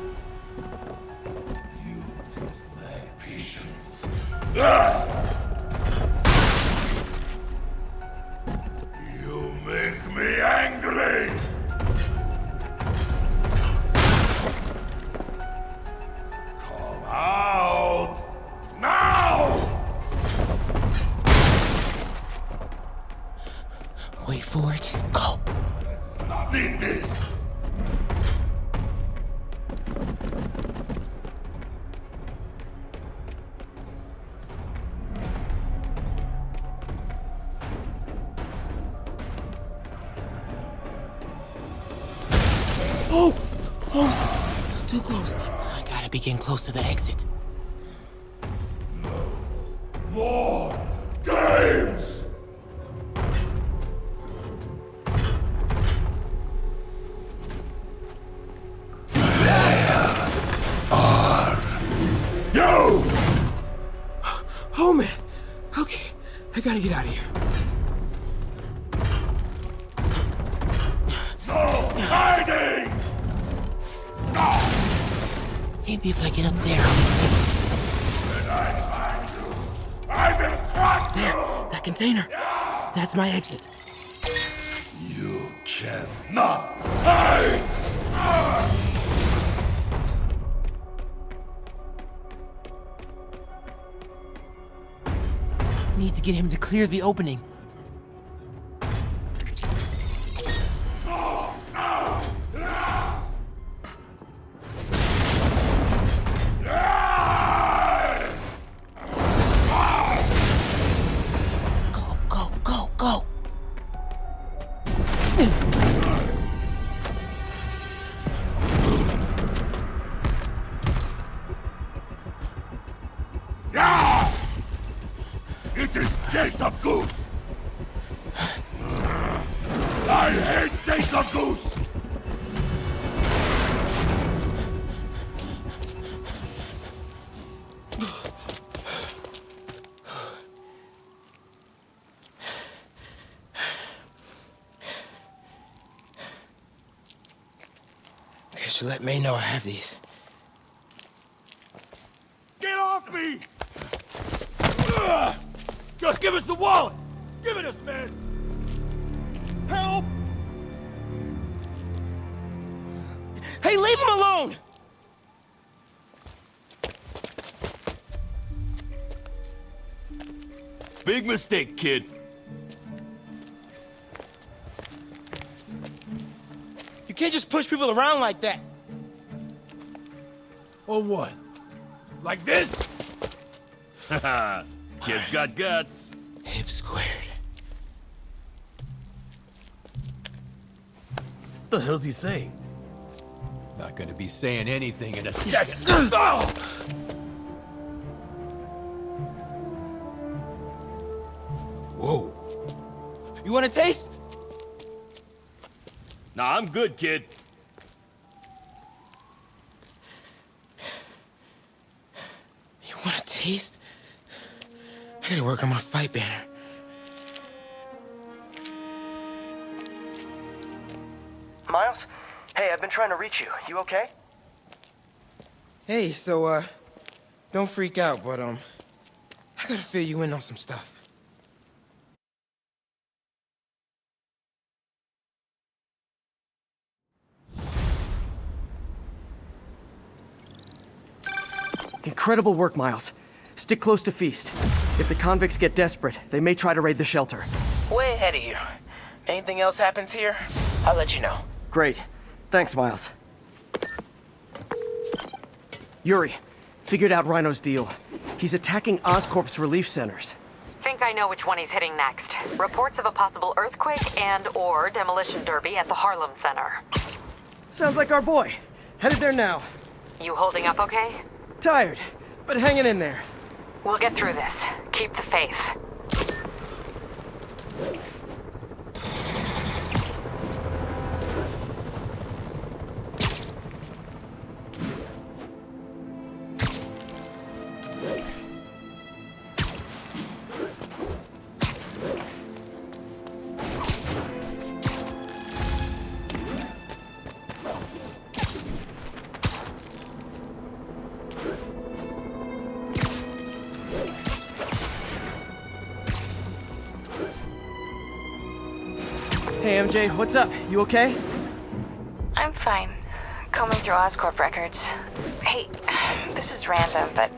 Speaker 14: You make me angry! Come out!
Speaker 8: Oh! Close. Too close. I gotta be getting close to the exit.
Speaker 14: More games! You!
Speaker 8: Oh man. Okay, I gotta get out of here.
Speaker 14: No hiding!
Speaker 8: Maybe if I get up there, I'll be safe.
Speaker 14: When I find you, I will crush you!
Speaker 8: There, that container. That's my exit.
Speaker 14: You cannot hide!
Speaker 8: Need to get him to clear the opening. Go!
Speaker 14: It is Case of Goose! I hate Case of Goose!
Speaker 8: Okay, so let May know I have these.
Speaker 13: Get off me! Just give us the wallet! Give it us, man! Help!
Speaker 8: Hey, leave him alone!
Speaker 13: Big mistake, kid.
Speaker 8: You can't just push people around like that.
Speaker 13: Or what? Like this? Haha, kid's got guts.
Speaker 8: Hip squared.
Speaker 13: What the hell's he saying? Not gonna be saying anything in a second. Oh! Whoa.
Speaker 8: You want a taste?
Speaker 13: Nah, I'm good, kid.
Speaker 8: You want a taste? I gotta work on my fight banner.
Speaker 5: Miles? Hey, I've been trying to reach you. You okay?
Speaker 8: Hey, so, don't freak out, but, I gotta fill you in on some stuff.
Speaker 1: Incredible work, Miles. Stick close to Feast. If the convicts get desperate, they may try to raid the shelter.
Speaker 8: Way ahead of you. Anything else happens here, I'll let you know.
Speaker 1: Great. Thanks, Miles. Yuri, figured out Rhino's deal. He's attacking Oscorp's relief centers.
Speaker 9: Think I know which one he's hitting next. Reports of a possible earthquake and/or demolition derby at the Harlem Center.
Speaker 1: Sounds like our boy. Headed there now.
Speaker 9: You holding up okay?
Speaker 1: Tired, but hanging in there.
Speaker 9: We'll get through this. Keep the faith.
Speaker 1: Hey, MJ, what's up? You okay?
Speaker 9: I'm fine. Combing through Oscorp records. Hey, this is random, but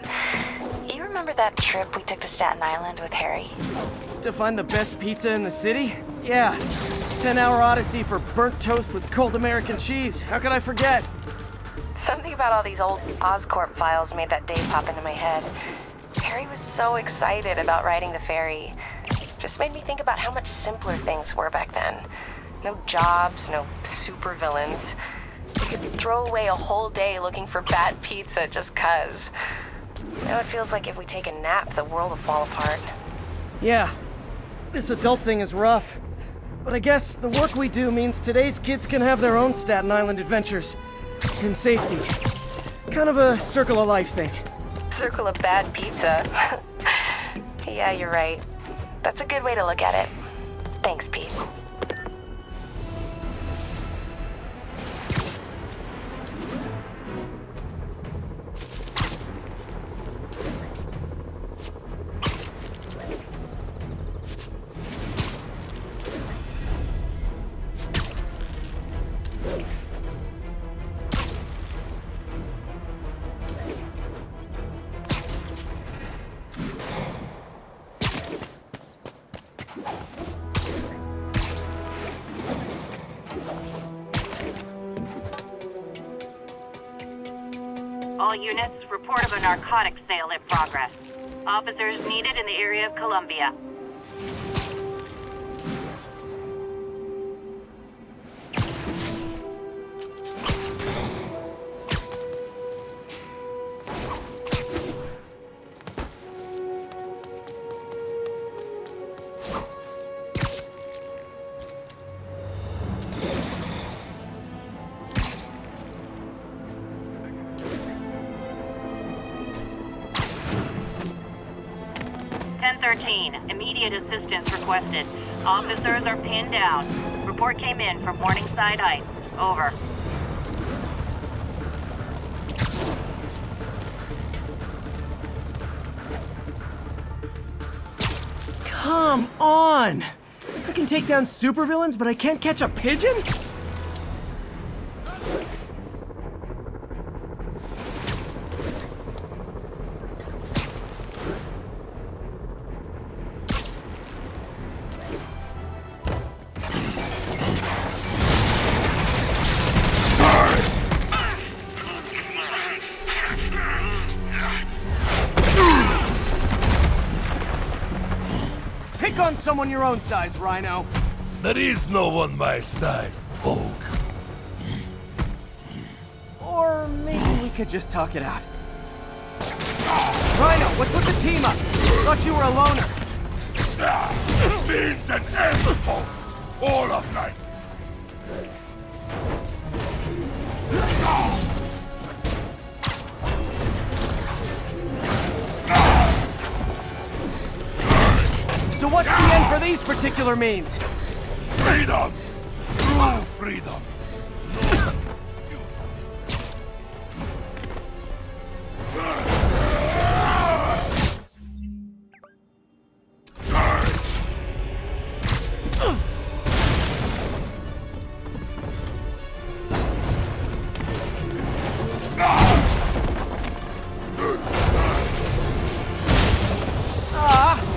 Speaker 9: you remember that trip we took to Staten Island with Harry?
Speaker 1: To find the best pizza in the city? Yeah. 10-hour odyssey for burnt toast with cold American cheese. How could I forget?
Speaker 9: Something about all these old Oscorp files made that day pop into my head. Harry was so excited about riding the ferry. Just made me think about how much simpler things were back then. No jobs, no supervillains. Throw away a whole day looking for bad pizza just 'cause. Now it feels like if we take a nap, the world will fall apart.
Speaker 1: Yeah, this adult thing is rough. But I guess the work we do means today's kids can have their own Staten Island adventures. In safety. Kind of a circle of life thing.
Speaker 9: Circle of bad pizza. Yeah, you're right. That's a good way to look at it. Thanks, Pete.
Speaker 16: All units, report of a narcotics sale in progress. Officers needed in the area of Columbia. Immediate assistance requested. Officers are pinned down. Report came in from Morningside Heights. Over.
Speaker 1: Come on! I can take down supervillains, but I can't catch a pigeon? Pick on someone your own size, Rhino.
Speaker 14: There is no one my size, Poke.
Speaker 1: Or maybe we could just talk it out. Rhino, what's with the team up? Thought you were a loner.
Speaker 14: Means an end, Poke. All of night.
Speaker 1: So what's the end for these particular means?
Speaker 14: Freedom! True freedom!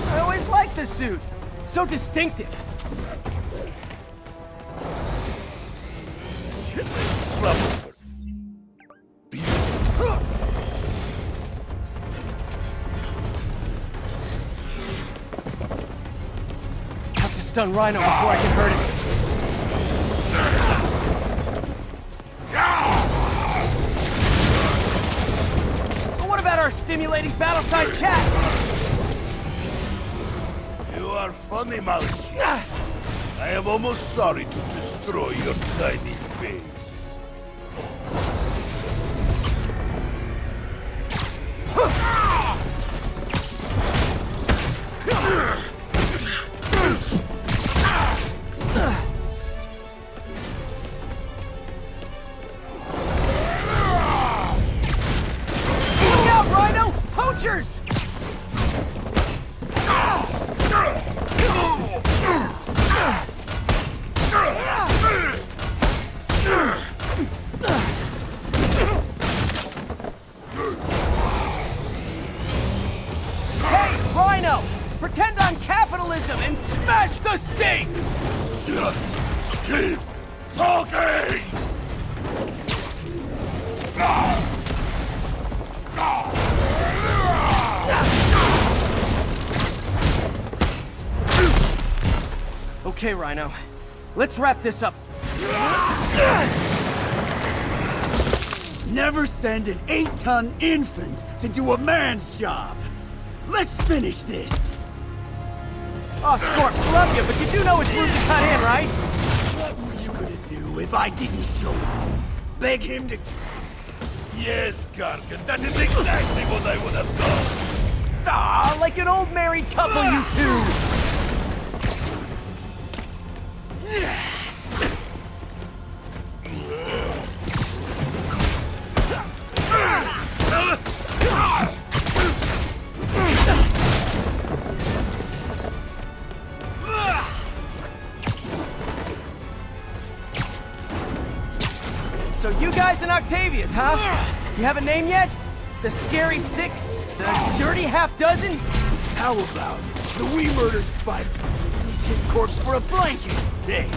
Speaker 1: I always liked this suit. So distinctive. Have to stun Rhino before I can hurt him. But what about our stimulating battle-side chats?
Speaker 14: You are funny, Mouse. I am almost sorry to destroy your tiny face.
Speaker 1: Look out, Rhino! Poachers! Hey, Rhino! Pretend I'm capitalism and smash the state!
Speaker 14: Just keep talking!
Speaker 1: Okay, Rhino. Let's wrap this up.
Speaker 13: never send an 8-ton infant to do a man's job. Let's finish this.
Speaker 1: Oh, Scorp, love you, but you do know it's rude to cut in, right?
Speaker 13: What were you gonna do if I didn't show up? Beg him to...
Speaker 14: Yes, Gargan, that is exactly what I would have done.
Speaker 1: Ah, like an old married couple, you two! So you guys in Octavius, huh? You have a name yet? The Scary Six? The Dirty Half Dozen?
Speaker 13: How about the we murdered spider? His corpse for a blanket. Hey.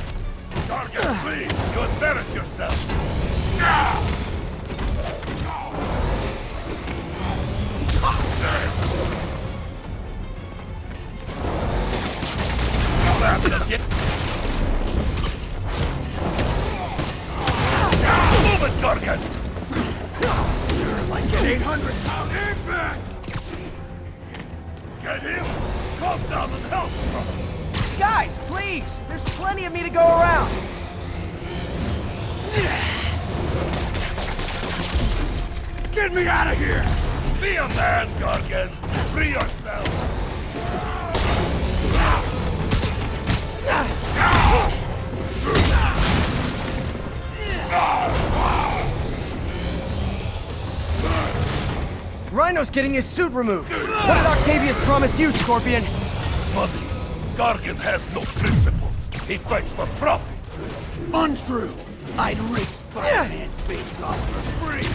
Speaker 14: Gargan, please, you embarrass yourself. Move it, Gargan!
Speaker 13: You're like an 800-pound impact!
Speaker 14: Get him! Calm down and help!
Speaker 1: Guys, please! There's plenty of me to go around!
Speaker 13: Get me out of here!
Speaker 14: Be a man, Gargan! Free yourself!
Speaker 1: Rhino's getting his suit removed. What did Octavius promise you, Scorpion?
Speaker 14: Money. Gargan has no principles. He fights for profit.
Speaker 13: Untrue. I'd rip Spider-Man's face off for free.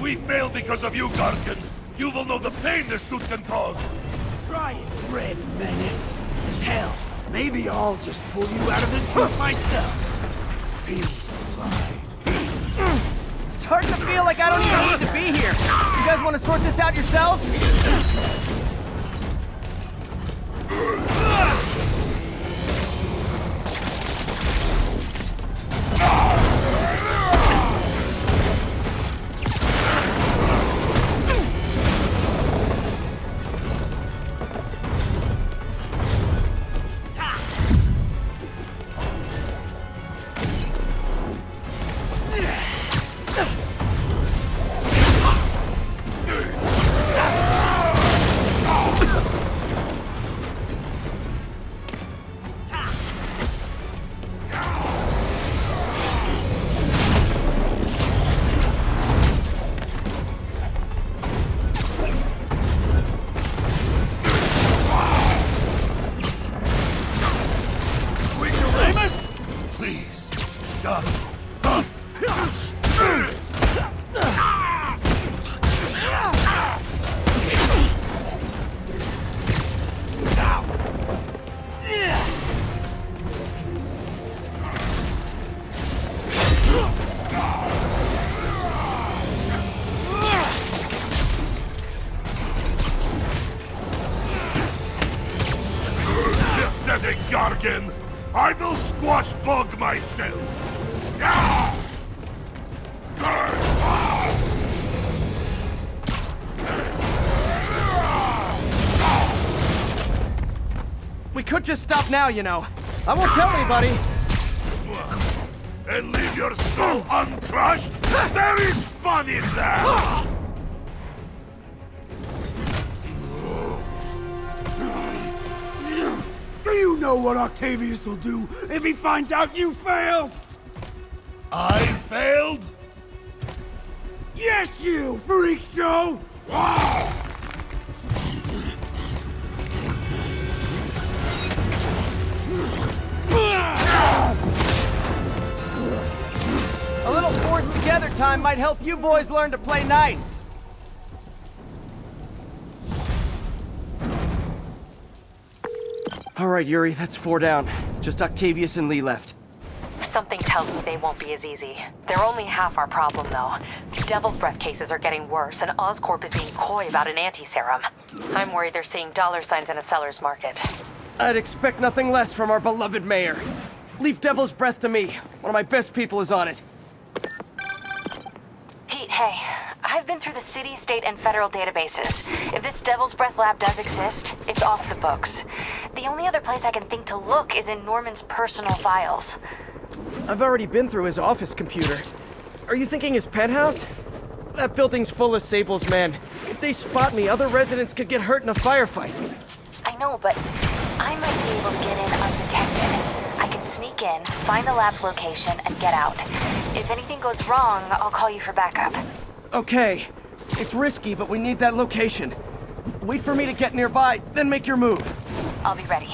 Speaker 14: We fail because of you, Gargan. You will know the pain this suit can cause.
Speaker 13: Try it, Red Menace. Hell, maybe I'll just pull you out of this group myself. Peace,
Speaker 1: Starting to feel like I don't even need to be here. You guys want to sort this out yourselves?
Speaker 14: Gargan! I will squash Bug myself! Ah!
Speaker 1: We could just stop now, you know. I won't tell anybody.
Speaker 14: And leave your soul uncrushed? There is fun in that!
Speaker 13: Do you know what Octavius will do if he finds out you failed?
Speaker 14: I failed?
Speaker 13: Yes, you, freak show!
Speaker 1: A little forced together time might help you boys learn to play nice. All right, Yuri, that's 4 down. Just Octavius and Lee left.
Speaker 9: Something tells me they won't be as easy. They're only half our problem, though. Devil's Breath cases are getting worse, and Oscorp is being coy about an anti-serum. I'm worried they're seeing dollar signs in a seller's market.
Speaker 1: I'd expect nothing less from our beloved mayor. Leave Devil's Breath to me. One of my best people is on it.
Speaker 9: Pete, hey. I've been through the city, state, and federal databases. If this Devil's Breath lab does exist, it's off the books. The only other place I can think to look is in Norman's personal files.
Speaker 1: I've already been through his office computer. Are you thinking his penthouse? That building's full of Sable's men. If they spot me, other residents could get hurt in a firefight.
Speaker 9: I know, but I might be able to get in undetected. I can sneak in, find the lab's location, and get out. If anything goes wrong, I'll call you for backup.
Speaker 1: Okay. It's risky, but we need that location. Wait for me to get nearby, then make your move.
Speaker 9: I'll be ready.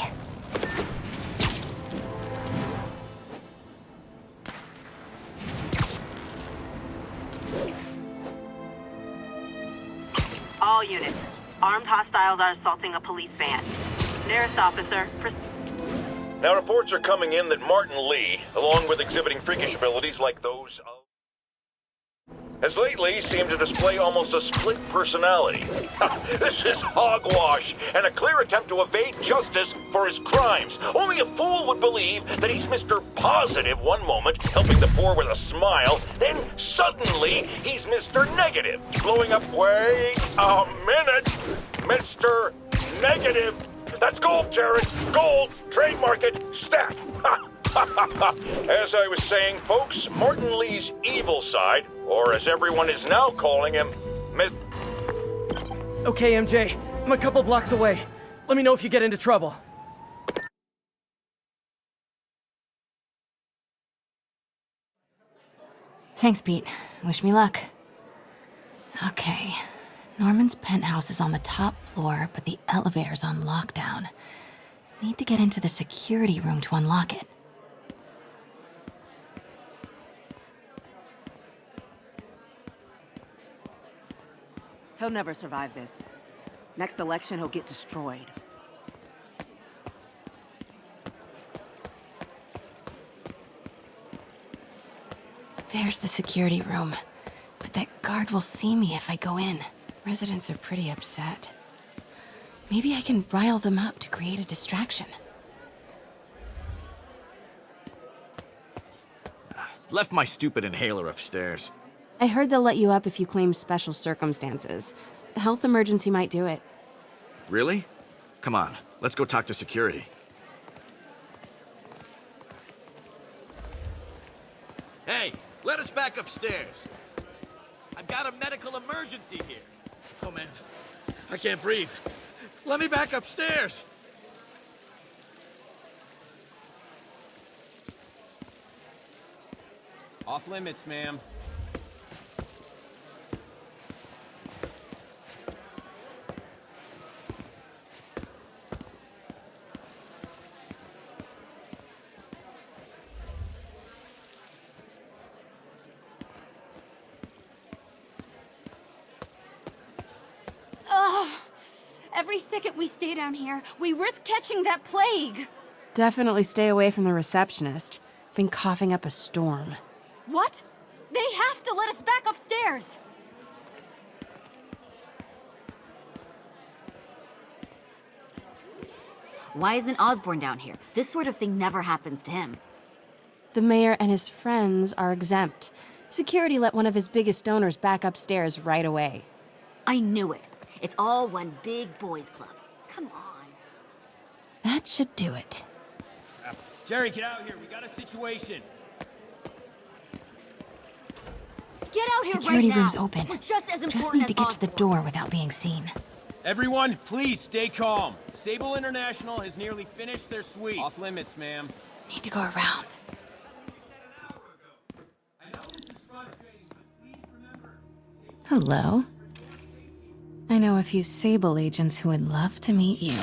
Speaker 16: All units. Armed hostiles are assaulting a police van. Nearest officer,
Speaker 6: Now reports are coming in that Martin Lee, along with exhibiting freakish abilities like those of... has lately seemed to display almost a split personality. This is hogwash, and a clear attempt to evade justice for his crimes. Only a fool would believe that he's Mr. Positive one moment, helping the poor with a smile, then suddenly he's Mr. Negative, blowing up, wait a minute, Mr. Negative. That's gold, Jared, gold, trademark it, stat. As I was saying, folks, Martin Lee's evil side, or as everyone is now calling him,
Speaker 1: Okay, MJ. I'm a couple blocks away. Let me know if you get into trouble.
Speaker 22: Thanks, Pete. Wish me luck. Okay. Norman's penthouse is on the top floor, but the elevator's on lockdown. Need to get into the security room to unlock it.
Speaker 23: He'll never survive this. Next election, he'll get destroyed.
Speaker 22: There's the security room. But that guard will see me if I go in. Residents are pretty upset. Maybe I can rile them up to create a distraction.
Speaker 17: Left my stupid inhaler upstairs.
Speaker 22: I heard they'll let you up if you claim special circumstances. A health emergency might do it.
Speaker 17: Really? Come on, let's go talk to security.
Speaker 12: Hey, let us back upstairs. I've got a medical emergency here. Oh man, I can't breathe. Let me back upstairs.
Speaker 7: Off limits, ma'am.
Speaker 4: Ugh. Every second we stay down here, we risk catching that plague.
Speaker 22: Definitely stay away from the receptionist. Been coughing up a storm.
Speaker 4: What? They have to let us back upstairs.
Speaker 24: Why isn't Osborn down here? This sort of thing never happens to him.
Speaker 22: The mayor and his friends are exempt. Security let one of his biggest donors back upstairs right away.
Speaker 24: I knew it. It's all one big boys club. Come on.
Speaker 22: That should do it.
Speaker 7: Jerry, get out here. We got a situation.
Speaker 4: Get out here
Speaker 22: Security
Speaker 4: right now.
Speaker 22: room's open.
Speaker 4: We're just as important
Speaker 22: Just need to
Speaker 4: as
Speaker 22: get to the door without being seen.
Speaker 7: Everyone, please stay calm. Sable International has nearly finished their sweep. Off limits, ma'am.
Speaker 22: Need to go around. Hello. I know a few Sable agents who would love to meet you.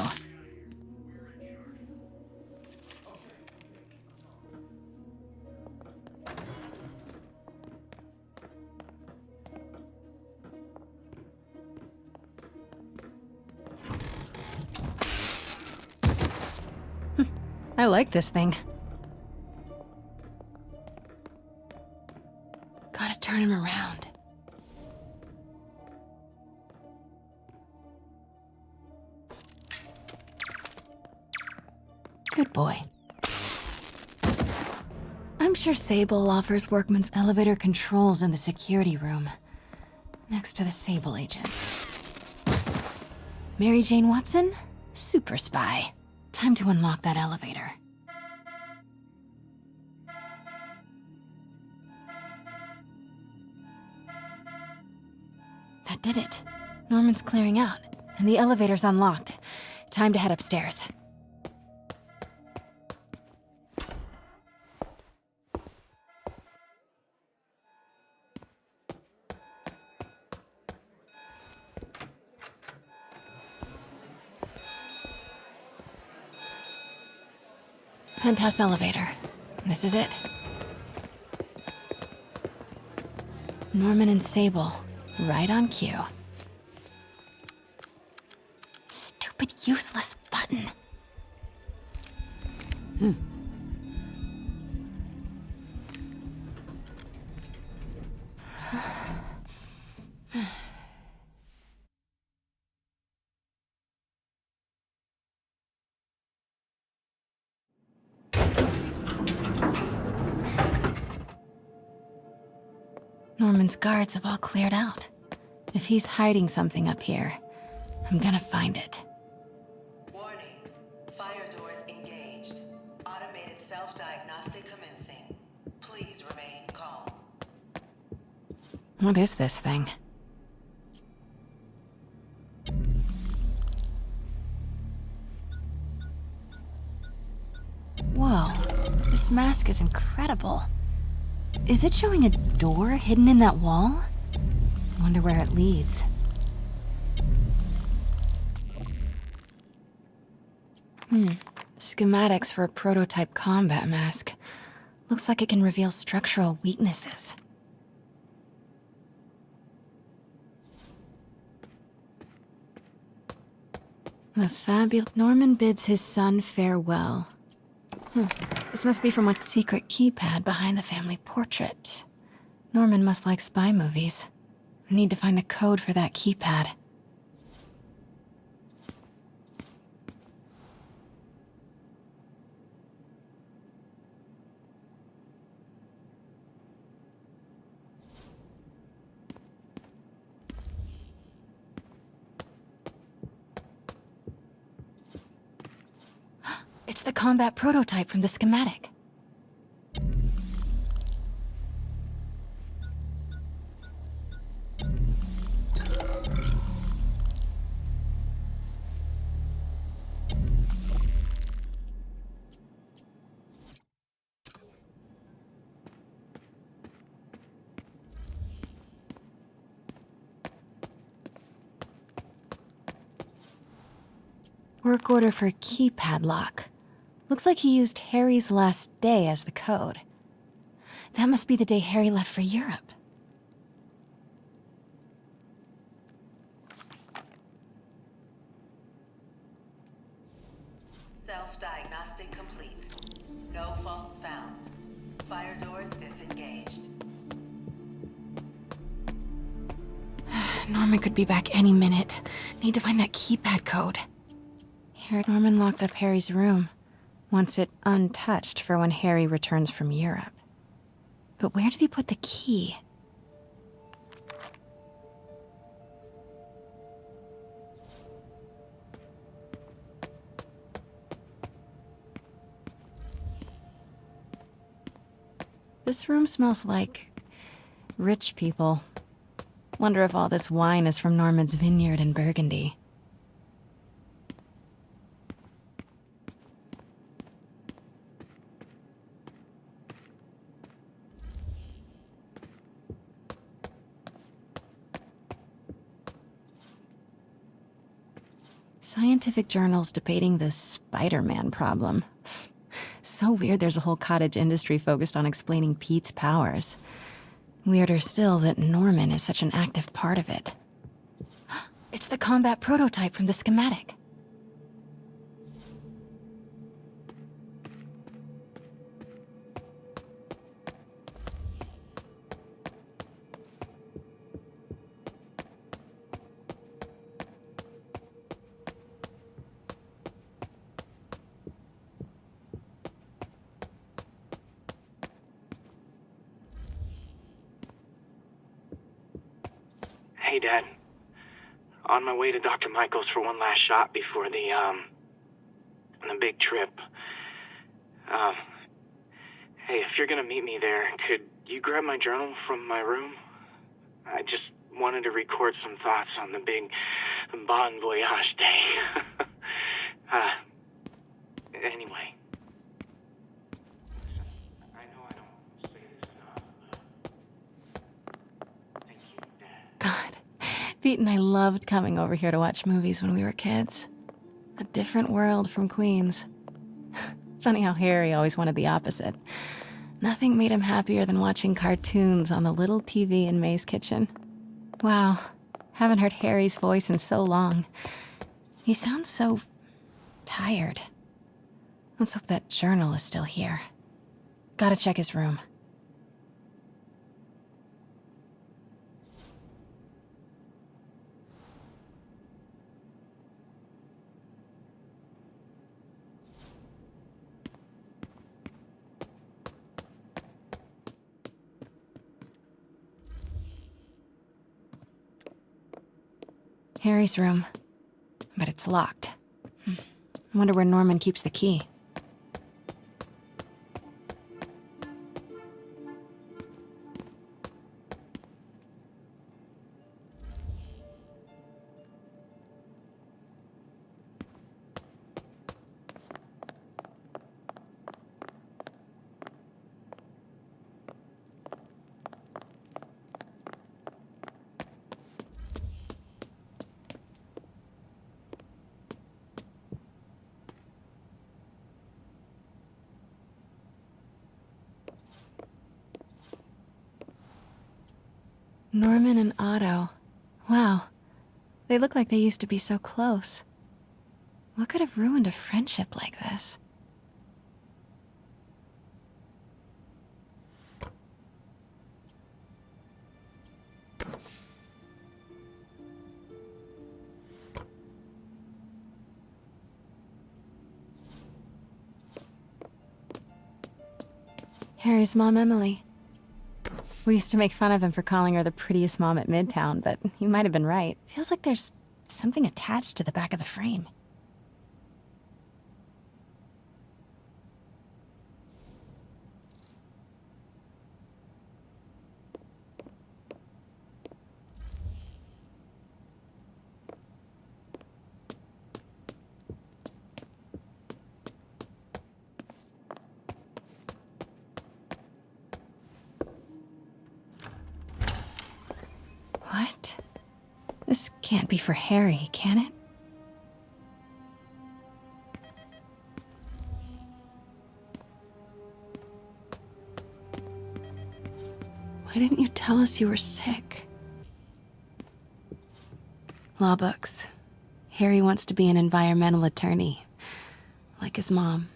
Speaker 22: I like this thing. Gotta turn him around. Good boy. I'm sure Sable offers workman's elevator controls in the security room, next to the Sable agent. Mary Jane Watson? Super spy. Time to unlock that elevator. That did it. Norman's clearing out, and the elevator's unlocked. Time to head upstairs. Penthouse elevator. This is it. Norman and Sable, right on cue. Stupid, useless button. Norman's guards have all cleared out. If he's hiding something up here, I'm gonna find it.
Speaker 3: Warning. Fire doors engaged. Automated self-diagnostic commencing. Please remain calm.
Speaker 22: What is this thing? Whoa, this mask is incredible. Is it showing a door hidden in that wall? Wonder where it leads. Schematics for a prototype combat mask. Looks like it can reveal structural weaknesses. The fabulous Norman bids his son farewell. This must be from a secret keypad behind the family portrait. Norman must like spy movies. I need to find the code for that keypad. It's the combat prototype from the schematic. Work order for a keypad lock. Looks like he used Harry's last day as the code. That must be the day Harry left for Europe.
Speaker 3: Self-diagnostic complete. No faults found. Fire doors disengaged.
Speaker 22: Norman could be back any minute. Need to find that keypad code. Here, Norman locked up Harry's room. Wants it untouched for when Harry returns from Europe. But where did he put the key? This room smells like rich people. Wonder if all this wine is from Norman's vineyard in Burgundy. Scientific journals debating the Spider-Man problem. So weird there's a whole cottage industry focused on explaining Pete's powers. Weirder still that Norman is such an active part of it. It's the combat prototype from the schematic.
Speaker 2: Hey, Dad. On my way to Dr. Michael's for one last shot before the big trip. Hey, if you're gonna meet me there, could you grab my journal from my room? I just wanted to record some thoughts on the big Bon Voyage day. Anyway. I know I don't say this enough, but thank you, Dad.
Speaker 22: God, Pete and I loved coming over here to watch movies when we were kids. A different world from Queens. Funny how Harry always wanted the opposite. Nothing made him happier than watching cartoons on the little TV in May's kitchen. Wow, haven't heard Harry's voice in so long. He sounds so tired. Let's hope that journal is still here. Gotta check his room. Harry's room. But it's locked. I wonder where Norman keeps the key. Norman and Otto. Wow. They look like they used to be so close. What could have ruined a friendship like this? Harry's mom, Emily. We used to make fun of him for calling her the prettiest mom at Midtown, but he might have been right. Feels like there's something attached to the back of the frame. What? This can't be for Harry, can it? Why didn't you tell us you were sick? Law books. Harry wants to be an environmental attorney, like his mom.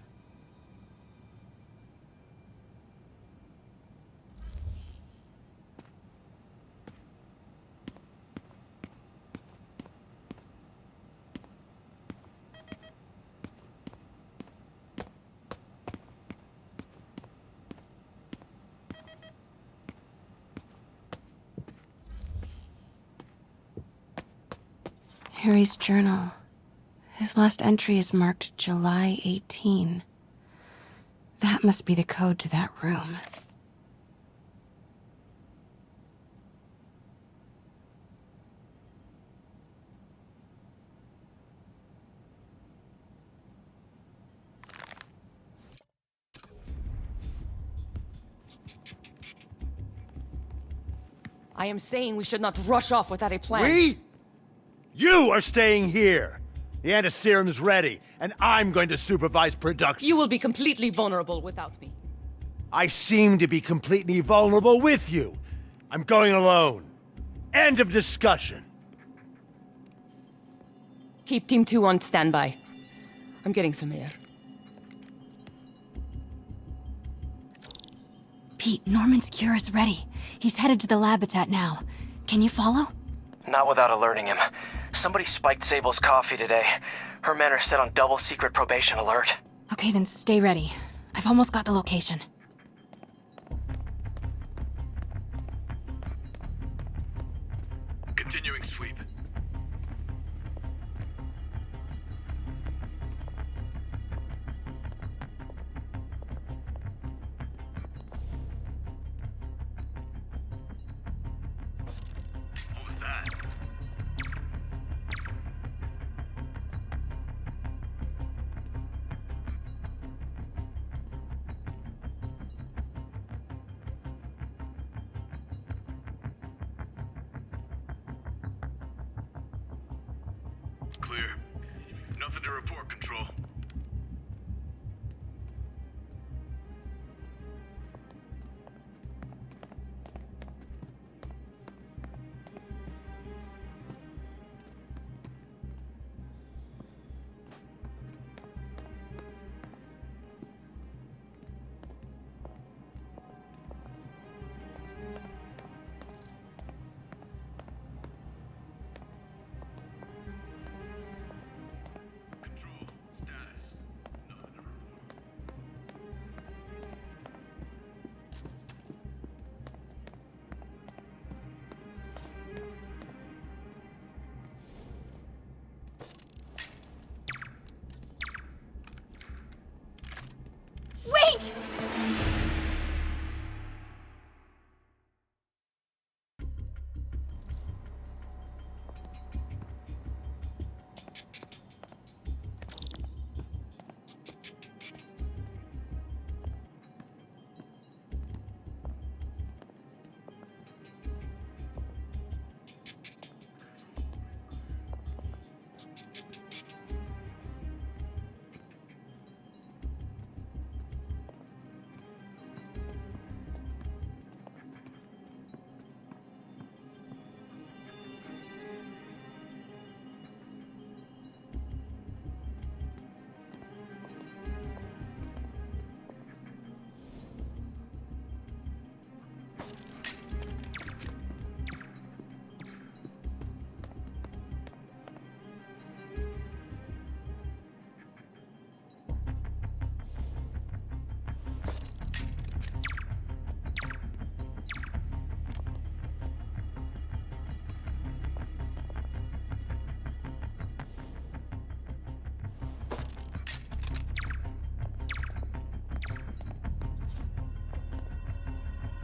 Speaker 22: Harry's journal. His last entry is marked July 18. That must be the code to that room.
Speaker 10: I am saying we should not rush off without a plan.
Speaker 13: We? You are staying here! The antiserum's ready, and I'm going to supervise production.
Speaker 10: You will be completely vulnerable without me.
Speaker 13: I seem to be completely vulnerable with you. I'm going alone. End of discussion.
Speaker 10: Keep Team 2 on standby. I'm getting some air.
Speaker 22: Pete, Norman's cure is ready. He's headed to the lab it's at now. Can you follow?
Speaker 5: Not without alerting him. Somebody spiked Sable's coffee today. Her men are set on double secret probation alert.
Speaker 22: Okay, then stay ready. I've almost got the location.
Speaker 18: Continuing
Speaker 11: Clear. Nothing to report, Control.
Speaker 4: Wait!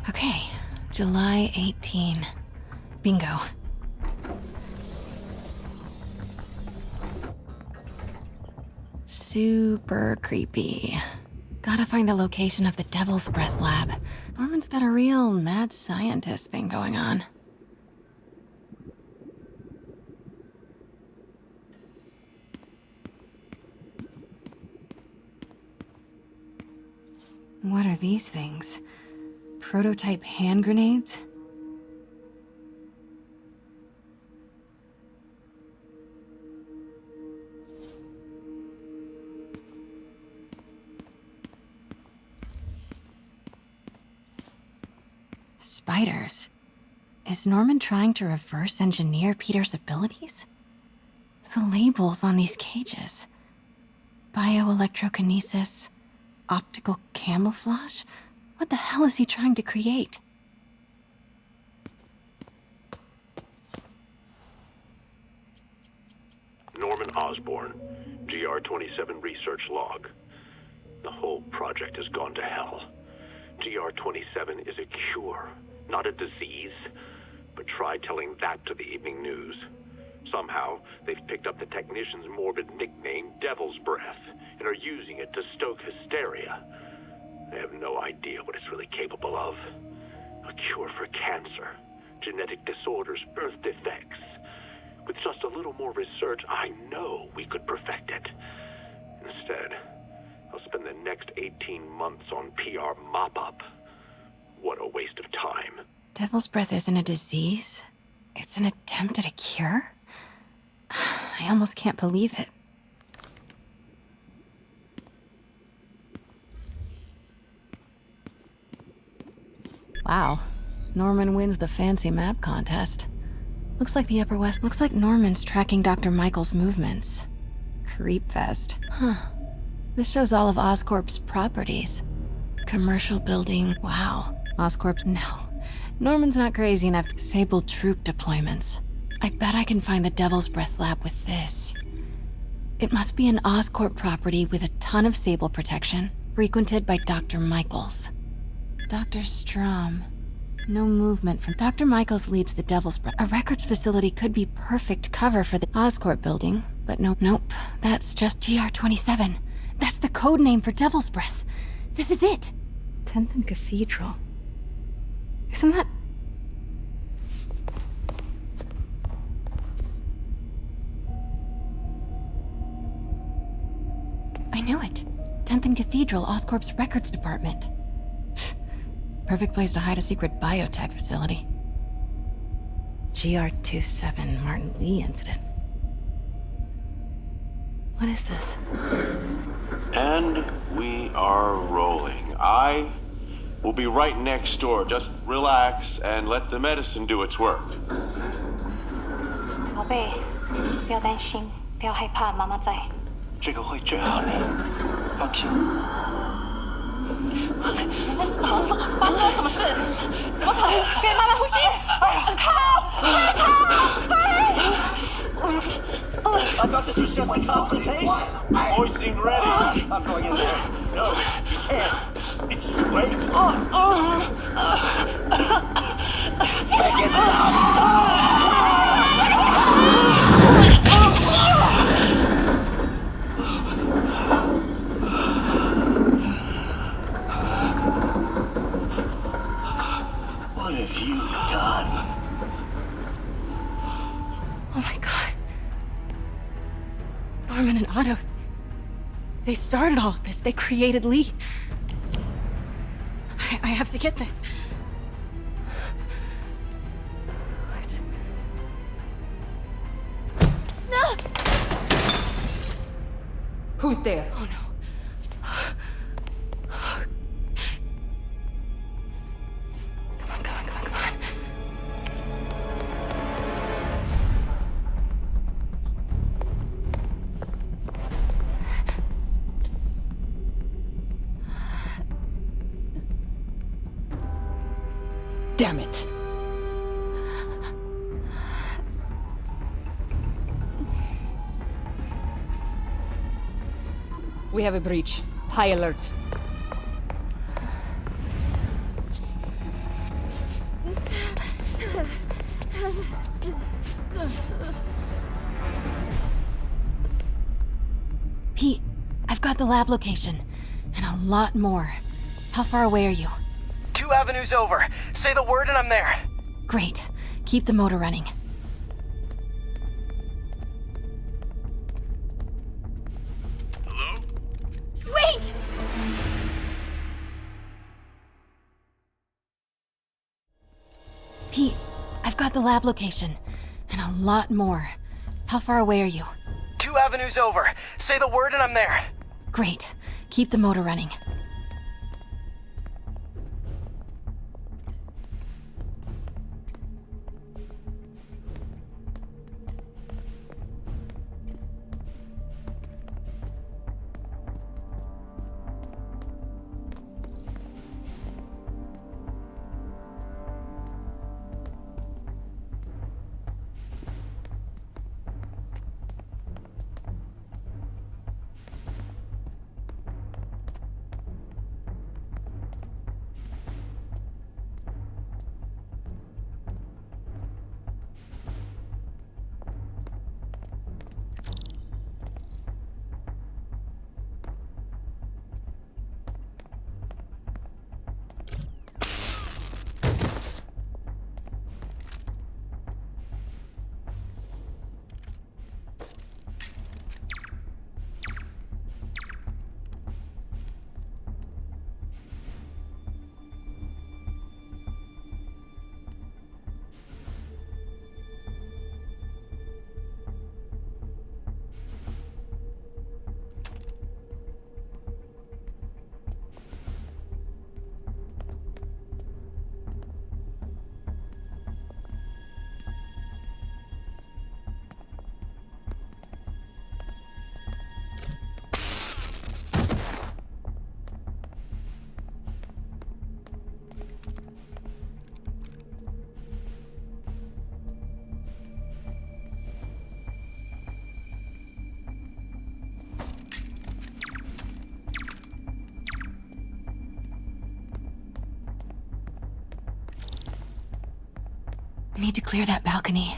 Speaker 22: Okay, July 18. Bingo. Super creepy. Gotta find the location of the Devil's Breath lab. Norman's got a real mad scientist thing going on. What are these things? Prototype hand grenades? Spiders? Is Norman trying to reverse engineer Peter's abilities? The labels on these cages. Bioelectrokinesis, optical camouflage? What the hell is he trying to create?
Speaker 19: Norman Osborn, GR-27 research log. The whole project has gone to hell. GR-27 is a cure, not a disease. But try telling that to the evening news. Somehow, they've picked up the technician's morbid nickname, Devil's Breath, and are using it to stoke hysteria. They have no idea what it's really capable of. A cure for cancer, genetic disorders, birth defects. With just a little more research, I know we could perfect it. Instead, I'll spend the next 18 months on PR mop-up. What a waste of time.
Speaker 22: Devil's Breath isn't a disease. It's an attempt at a cure? I almost can't believe it. Wow. Norman wins the fancy map contest. Looks like the Upper West. Looks like Norman's tracking Dr. Michael's movements. Creepfest. Huh. This shows all of Oscorp's properties. Commercial building. Wow. Oscorp's. No. Norman's not crazy enough to disable troop deployments. I bet I can find the Devil's Breath lab with this. It must be an Oscorp property with a ton of Sable protection, frequented by Dr. Michaels. Dr. Strom. No movement from Dr. Michaels leads the Devil's Breath. A records facility could be perfect cover for the Oscorp building, but nope. That's just GR-27. That's the code name for Devil's Breath. This is it. 10th and Cathedral. Isn't that... knew it. 10th and Cathedral, Oscorp's records department. Perfect place to hide a secret biotech facility. GR27 Martin Lee incident. What is this?
Speaker 8: And we are rolling. I will be right next door. Just relax and let the medicine do its work.
Speaker 15: 宝贝，不要担心，不要害怕，妈妈在。
Speaker 8: 这个会治好你，放心。
Speaker 15: 你在嗓子发生了什么事？怎么可能？给妈妈呼吸！I
Speaker 12: thought this was just a consultation. Boys seemed ready. I'm going in there. No, you can't. It's too late. Make it stop. What have you done?
Speaker 22: Oh my god. Norman and Otto. They started all of this. They created Lee. I have to get this. What? No!
Speaker 15: Who's there?
Speaker 22: Oh no. Come on.
Speaker 10: Damn it. We have a breach. High alert.
Speaker 22: Pete, I've got the lab location. And a lot more. How far away are you?
Speaker 5: 2 avenues over. Say the word and I'm there.
Speaker 22: Great. Keep the motor running.
Speaker 11: Hello?
Speaker 4: Wait!
Speaker 22: Pete, I've got the lab location. And a lot more. How far away are you?
Speaker 5: 2 avenues over. Say the word and I'm there.
Speaker 22: Great. Keep the motor running. I need to clear that balcony.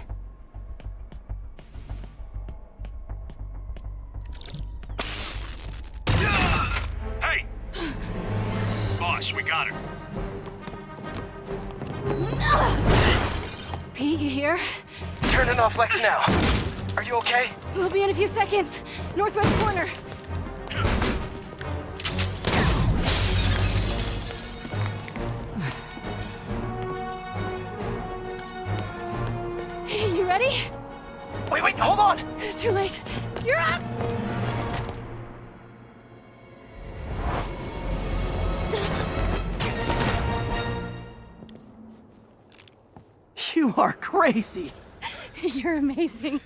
Speaker 11: Hey! Boss, we got her.
Speaker 4: Pete, you here?
Speaker 5: Turning off Lex now. Are you okay?
Speaker 4: We'll be in a few seconds. Northwest corner. ready?
Speaker 1: Wait, hold on!
Speaker 4: It's too late. You're up!
Speaker 1: You are crazy.
Speaker 4: You're amazing.